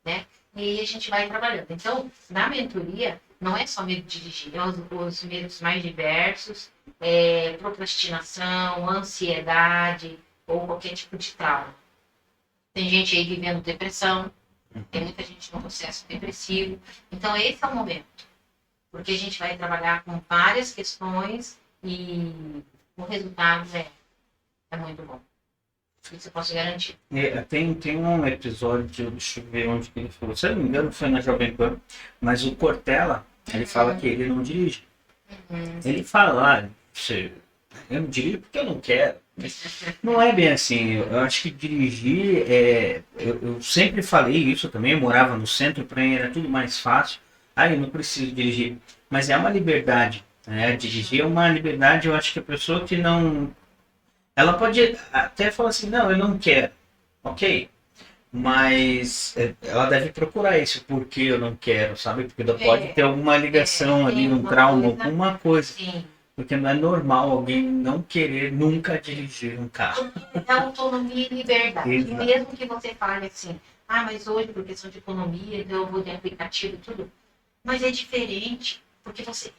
né? E aí a gente vai trabalhando. Então, na mentoria, não é só medo de dirigir, é os medos mais diversos, procrastinação, ansiedade ou qualquer tipo de trauma. Tem gente aí vivendo depressão, tem muita gente no processo depressivo. Então, esse é o momento. Porque a gente vai trabalhar com várias questões e o resultado é muito bom. Isso eu posso garantir. Tem um episódio, deixa eu ver onde que ele falou, se eu não me engano foi na Jovem Pan, mas o Cortella, ele fala que ele não dirige. Ele fala, eu não dirijo porque eu não quero. Não é bem assim, eu acho que dirigir, eu sempre falei isso também, eu morava no centro, para mim era tudo mais fácil, eu não preciso dirigir, mas é uma liberdade, né? Dirigir é uma liberdade, eu acho que a pessoa que não, ela pode até falar assim, não, eu não quero, ok, mas ela deve procurar isso, porque eu não quero, sabe, porque pode ter alguma ligação ali, um trauma, alguma coisa. Sim. Porque não é normal alguém não querer nunca dirigir um carro. É autonomia e liberdade. Exato. E mesmo que você fale assim, mas hoje por questão de economia, então eu vou de aplicativo e tudo. Mas é diferente, porque você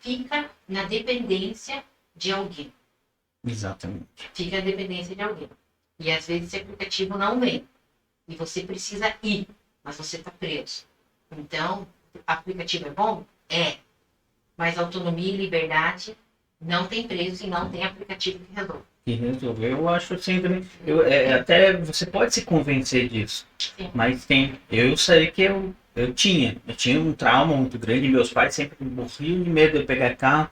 fica na dependência de alguém. Exatamente. Fica na dependência de alguém. E às vezes esse aplicativo não vem. E você precisa ir, mas você está preso. Então, aplicativo é bom? É. Mas autonomia e liberdade não tem preço e não tem aplicativo que resolve. E resolver, eu acho assim também. Até você pode se convencer disso. Sim. Mas tem. Eu sei que eu tinha um trauma muito grande. Meus pais sempre morriam de medo de eu pegar carro.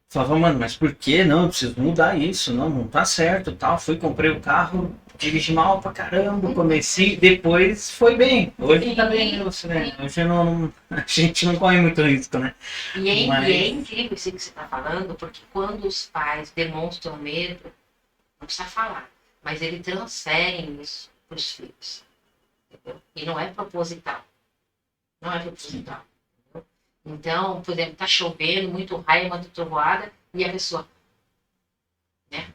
Falava, mano, mas por que não? Eu preciso mudar isso, não tá certo, tal. Fui, comprei o carro, dirigi mal pra caramba, comecei, depois foi bem. Hoje tá bem, né? Hoje a gente não corre muito risco, né? E é incrível isso que você está falando, porque quando os pais demonstram medo, não precisa falar, mas eles transferem isso para os filhos. Entendeu? E não é proposital. Não é proposital. Entendeu? Então, por exemplo, tá chovendo, muito raio, muito trovoada, e a pessoa, né?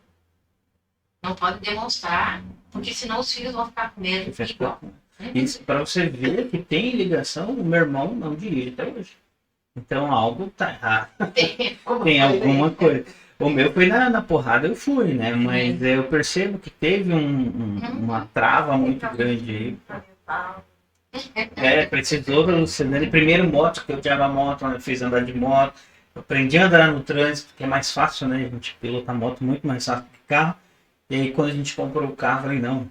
Não pode demonstrar, porque senão os filhos vão ficar com medo igual. Isso para você ver que tem ligação, o meu irmão não dirige até hoje. Então algo tá errado. Tem alguma coisa. O meu foi na porrada, eu fui, né? Mas eu percebo que teve uma trava muito grande aí. Precisou da Luciane. Primeiro moto, que eu odiava moto, eu fiz andar de moto. Eu aprendi a andar no trânsito, que é mais fácil, né? A gente pilota moto muito mais fácil que carro. E aí quando a gente comprou o carro, eu falei, não,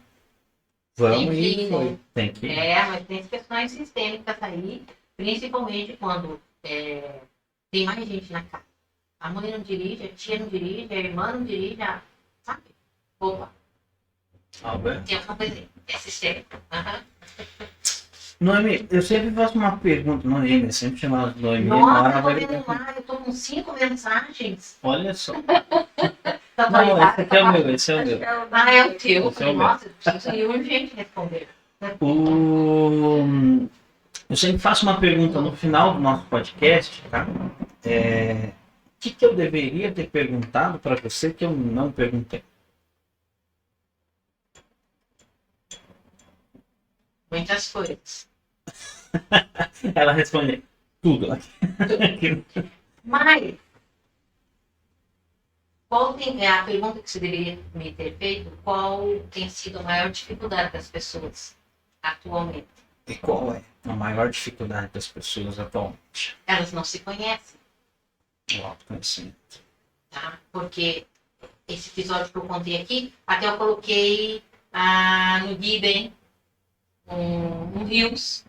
vamos e foi. Tem que ir. Mas tem questões sistêmicas aí, principalmente quando tem mais gente na casa. A mãe não dirige, a tia não dirige, a irmã não dirige, sabe? Opa, tem alguma coisa aí. É sistêmico. Noemi, eu sempre faço uma pergunta, Noemi, eu sempre chamo ela de Noemi. Nossa, eu tô vendo lá, eu tô com 5 mensagens. Olha só. Tá Não, esse aqui é o meu, esse é o meu. É o teu. Esse é o meu. Nossa, eu preciso ir urgente responder. Eu sempre faço uma pergunta no final do nosso podcast, tá? O que eu deveria ter perguntado para você que eu não perguntei? Muitas coisas. Ela responde tudo. Mas, qual é a pergunta que você deveria me ter feito? Qual tem sido a maior dificuldade das pessoas atualmente? E qual é a maior dificuldade das pessoas atualmente? Elas não se conhecem, O autoconhecimento. tá? Porque esse episódio que eu contei aqui, até eu coloquei no Given um Reels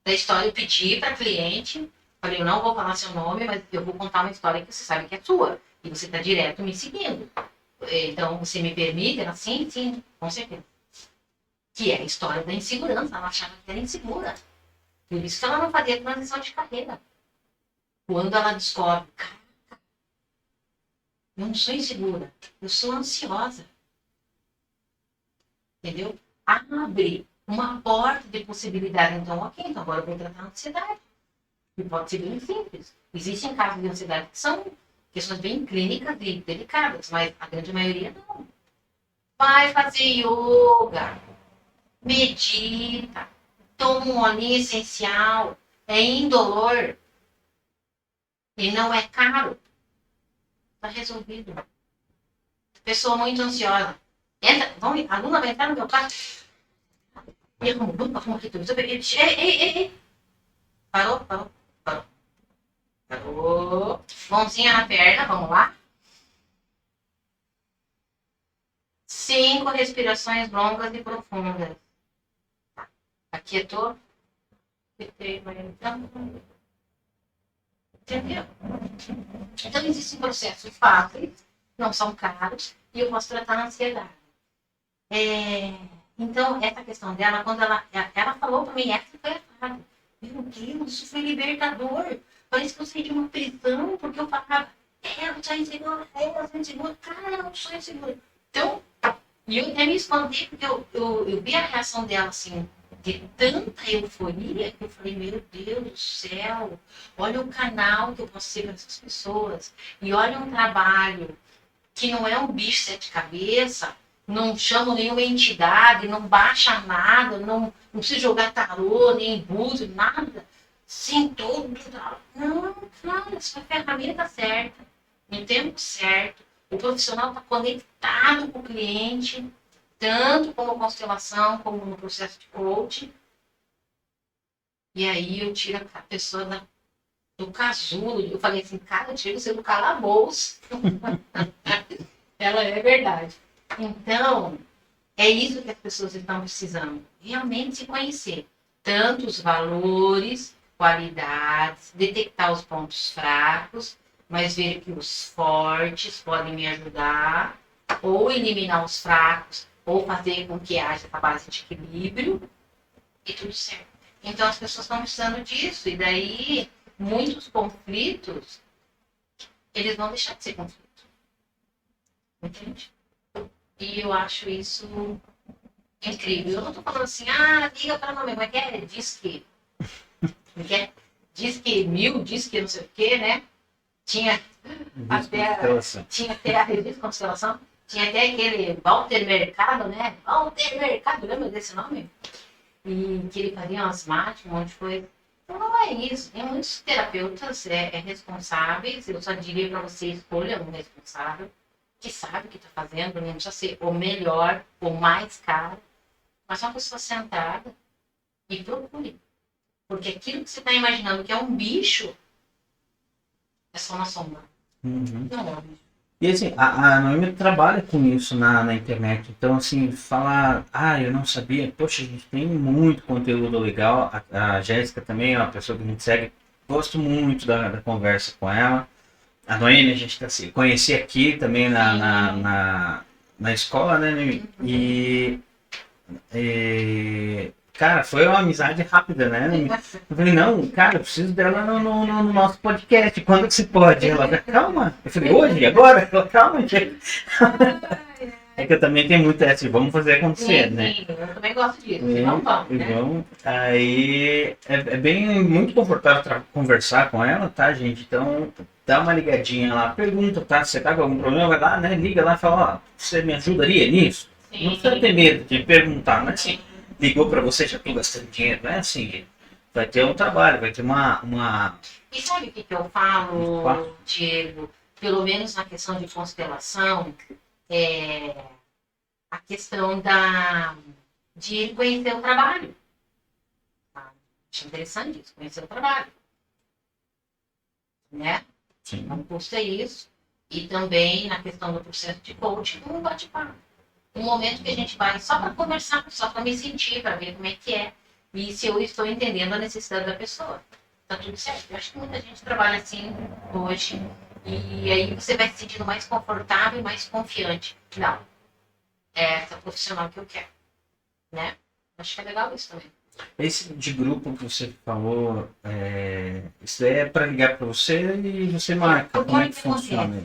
da história. Eu pedi para cliente, falei, eu não vou falar seu nome, mas eu vou contar uma história que você sabe que é sua. E você está direto me seguindo. Então, você me permite? Ela, sim, com certeza. Que é a história da insegurança. Ela achava que era insegura. Por isso que ela não fazia transição de carreira. Quando ela descobre, caraca, eu não sou insegura, eu sou ansiosa. Entendeu? Abre uma porta de possibilidade. Então, ok, então agora eu vou tratar a ansiedade. E pode ser bem simples. Existem casos de ansiedade que são questões bem clínicas e delicadas, mas a grande maioria não. Vai fazer yoga, medita, toma um olhinho essencial, é indolor e não é caro. Está resolvido. Pessoa muito ansiosa. Entra, a aluna vai entrar no meu quarto. E arruma aqui tudo. Ei. Parou. Mãozinha na perna, vamos lá. 5 respirações longas e profundas. Aquietou. Entendeu? Então existem processos fáceis, não são caros, e eu posso tratar a ansiedade. Então, essa questão dela, quando ela falou para mim, essa foi a frase. Meu Deus, isso foi libertador. Parece que eu saí de uma prisão, porque eu falava, eu sou insegura, cara, eu sou insegura. Então, e eu até me escondi, porque eu vi a reação dela, assim, de tanta euforia, que eu falei, meu Deus do céu, olha o canal que eu posso ser para essas pessoas, e olha um trabalho que não é um bicho sete cabeças, não chamo nenhuma entidade, não baixa nada, não precisa jogar tarô, nem búzio, nada. Sim, tudo. Não, cara, isso é a ferramenta certa, no tempo certo. O profissional está conectado com o cliente, tanto como constelação, como no processo de coaching. E aí eu tiro a pessoa do casulo. Eu falei assim, cara, eu tiro você do calabouço. Ela é verdade. Então, é isso que as pessoas estão precisando. Realmente se conhecer. Tanto os valores, qualidades, detectar os pontos fracos, mas ver que os fortes podem me ajudar, ou eliminar os fracos, ou fazer com que haja essa base de equilíbrio, e tudo certo. Então, as pessoas estão precisando disso. E daí, muitos conflitos, eles vão deixar de ser conflito. Entende? E eu acho isso incrível. Eu não estou falando assim, liga para nome, como é que é? Diz que 1000, diz que não sei o quê, né? Tinha até a revista Constelação, tinha até aquele Walter Mercado, né? Walter Mercado, lembra desse nome? e que ele fazia umas mágicas, um monte de coisa. Então não é isso. Tem muitos terapeutas responsáveis, eu só diria para você, escolha um responsável, que sabe o que está fazendo, não precisa ser o melhor, o mais caro, mas uma pessoa centrada e procure. Porque aquilo que você está imaginando que é um bicho, é só uma sombra. Uhum. Não é um bicho. E assim, a Noemi trabalha com isso na internet. Então, assim, falar, eu não sabia, poxa, a gente tem muito conteúdo legal. A Jéssica também é uma pessoa que a gente segue, gosto muito da conversa com ela. A Noemi, a gente tá, se conheci aqui também na escola, né, Noemi? Cara, foi uma amizade rápida, né? Eu falei, não, cara, eu preciso dela no nosso podcast. Quando que você pode? Ela, calma. Eu falei, hoje? Agora? Ela, calma, gente. É que eu também tenho muito essa, vamos fazer acontecer, né? Sim, eu também gosto disso. Vamos, né? Vamos. Aí é bem muito confortável conversar com ela, tá, gente? Então dá uma ligadinha lá, pergunta, tá? Se você tá com algum problema, vai lá, né? Liga lá e fala, ó, você me ajudaria nisso? Sim. Não precisa ter medo de perguntar, mas assim, ligou pra você, já tô gastando dinheiro, não é assim. Vai ter um trabalho, vai ter uma... E sabe o que eu falo, Diego? Pelo menos na questão de constelação, a questão de conhecer o trabalho. Tá? Acho interessante isso, conhecer o trabalho. Né? Sim. Não custa isso. E também na questão do processo de coaching, um bate-papo. Um momento que a gente vai só para conversar, só para me sentir, para ver como é que é. E se eu estou entendendo a necessidade da pessoa. Tá tudo certo. Eu acho que muita gente trabalha assim hoje. E aí você vai se sentindo mais confortável e mais confiante. Não. É essa profissional que eu quero. Né? Acho que é legal isso também. Esse de grupo que você falou, isso daí é para ligar para você e você marca. Como é que funciona?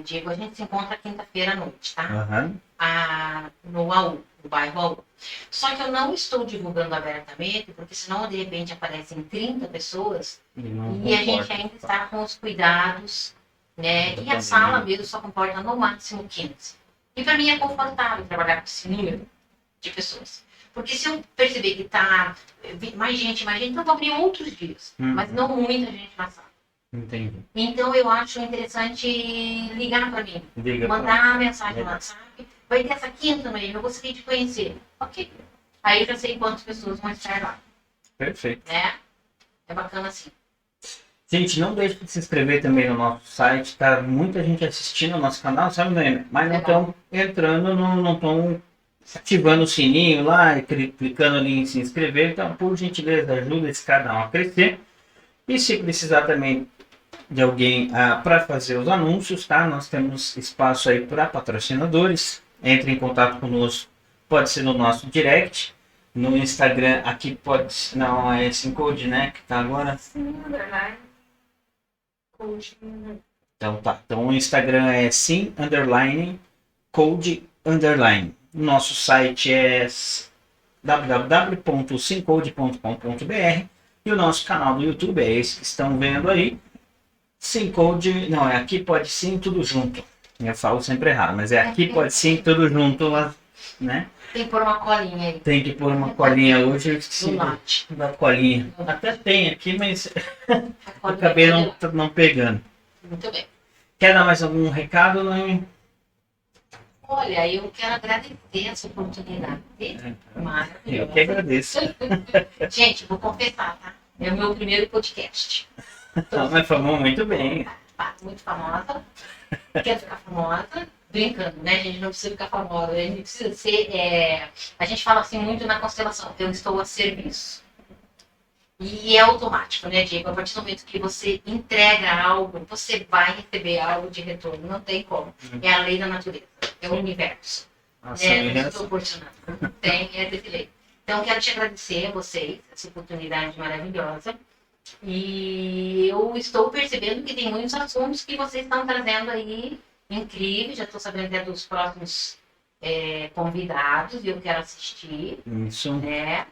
Diego, a gente se encontra quinta-feira à noite, tá? Uhum. No AU, no bairro AU. Só que eu não estou divulgando abertamente, porque senão de repente aparecem 30 pessoas e a gente ainda está com os cuidados, né? E a sala mesmo só comporta no máximo 15. E para mim é confortável trabalhar com esse número de pessoas. Porque se eu perceber que tá mais gente, então eu vou abrir outros dias. Mas não muita gente na sala. Entendi. Então eu acho interessante ligar para mim. Mandar mensagem no WhatsApp. Vai ter essa quinta, Noemi, eu gostaria de conhecer. Ok. Aí eu já sei quantas pessoas vão estar lá. Perfeito. Né? É bacana assim. Gente, não deixe de se inscrever também no nosso site. Tá muita gente assistindo o nosso canal, sabe, Noemi? Mas não estão entrando, não estão ativando o sininho lá, clicando ali em se inscrever. Então, por gentileza, ajuda esse canal a crescer. E se precisar também de alguém para fazer os anúncios, tá? Nós temos espaço aí para patrocinadores. Entre em contato conosco, pode ser no nosso direct, no Instagram, aqui pode ser, não, é SimCode, né, que tá agora. Sim, underline. Coach. Então tá, então o Instagram é sim_code_. Nosso site é www.simcode.com.br e o nosso canal do YouTube é esse que estão vendo aí. SimCode, não, é aqui pode sim, tudo junto. Eu falo sempre errado, mas é aqui pode sim, tudo junto lá, né? Tem que pôr uma colinha aí. Tem que pôr uma colinha hoje, eu esqueci Do latte. da colinha. Até tem aqui, mas eu acabei não pegando. Muito bem. Quer dar mais algum recado, Noemi? Olha, eu quero agradecer essa oportunidade. Maravilhosa. Eu que agradeço. Gente, vou confessar, tá? É o meu primeiro podcast. Mas falou muito bem. Muito famosa. Quero ficar famosa. Brincando, né? A gente não precisa ficar famosa. A gente precisa ser... A gente fala assim muito na constelação. Eu estou a serviço. E é automático, né, Diego? A partir do momento que você entrega algo, você vai receber algo de retorno. Não tem como. É a lei da natureza. É o universo. Não estou proporcionando. É desse jeito. Então, quero te agradecer a vocês, essa oportunidade maravilhosa. E eu estou percebendo que tem muitos assuntos que vocês estão trazendo aí incríveis. Já estou sabendo até dos próximos convidados e eu quero assistir. Isso. Né?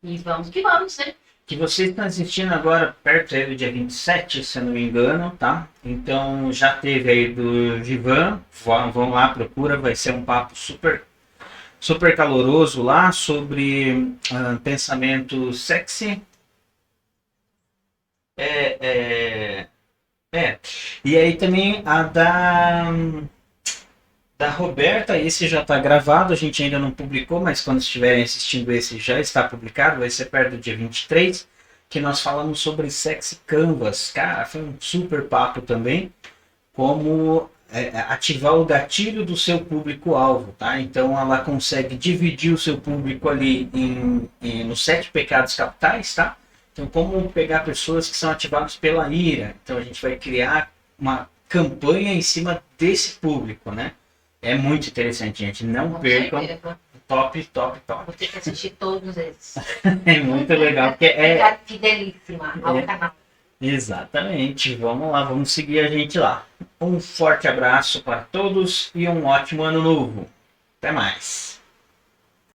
E vamos que vamos, né? Que vocês estão assistindo agora perto aí do dia 27, se eu não me engano, tá? Então já teve aí do Givan, vão lá, procura, vai ser um papo super super caloroso lá sobre pensamento sexy. E aí também a da Roberta, esse já está gravado, a gente ainda não publicou, mas quando estiverem assistindo esse já está publicado, vai ser perto do dia 23, que nós falamos sobre Sexy Canvas. Cara, foi um super papo também, como ativar o gatilho do seu público-alvo, tá? Então ela consegue dividir o seu público ali nos 7 pecados capitais, tá? Então como pegar pessoas que são ativadas pela ira. Então a gente vai criar uma campanha em cima desse público, né? É muito interessante, gente. Não Com percam. certeza. Top, top, top. Vou ter que assistir todos esses. É muito legal, porque Fidelíssima ao canal. Exatamente. Vamos lá, vamos seguir a gente lá. Um forte abraço para todos e um ótimo ano novo. Até mais.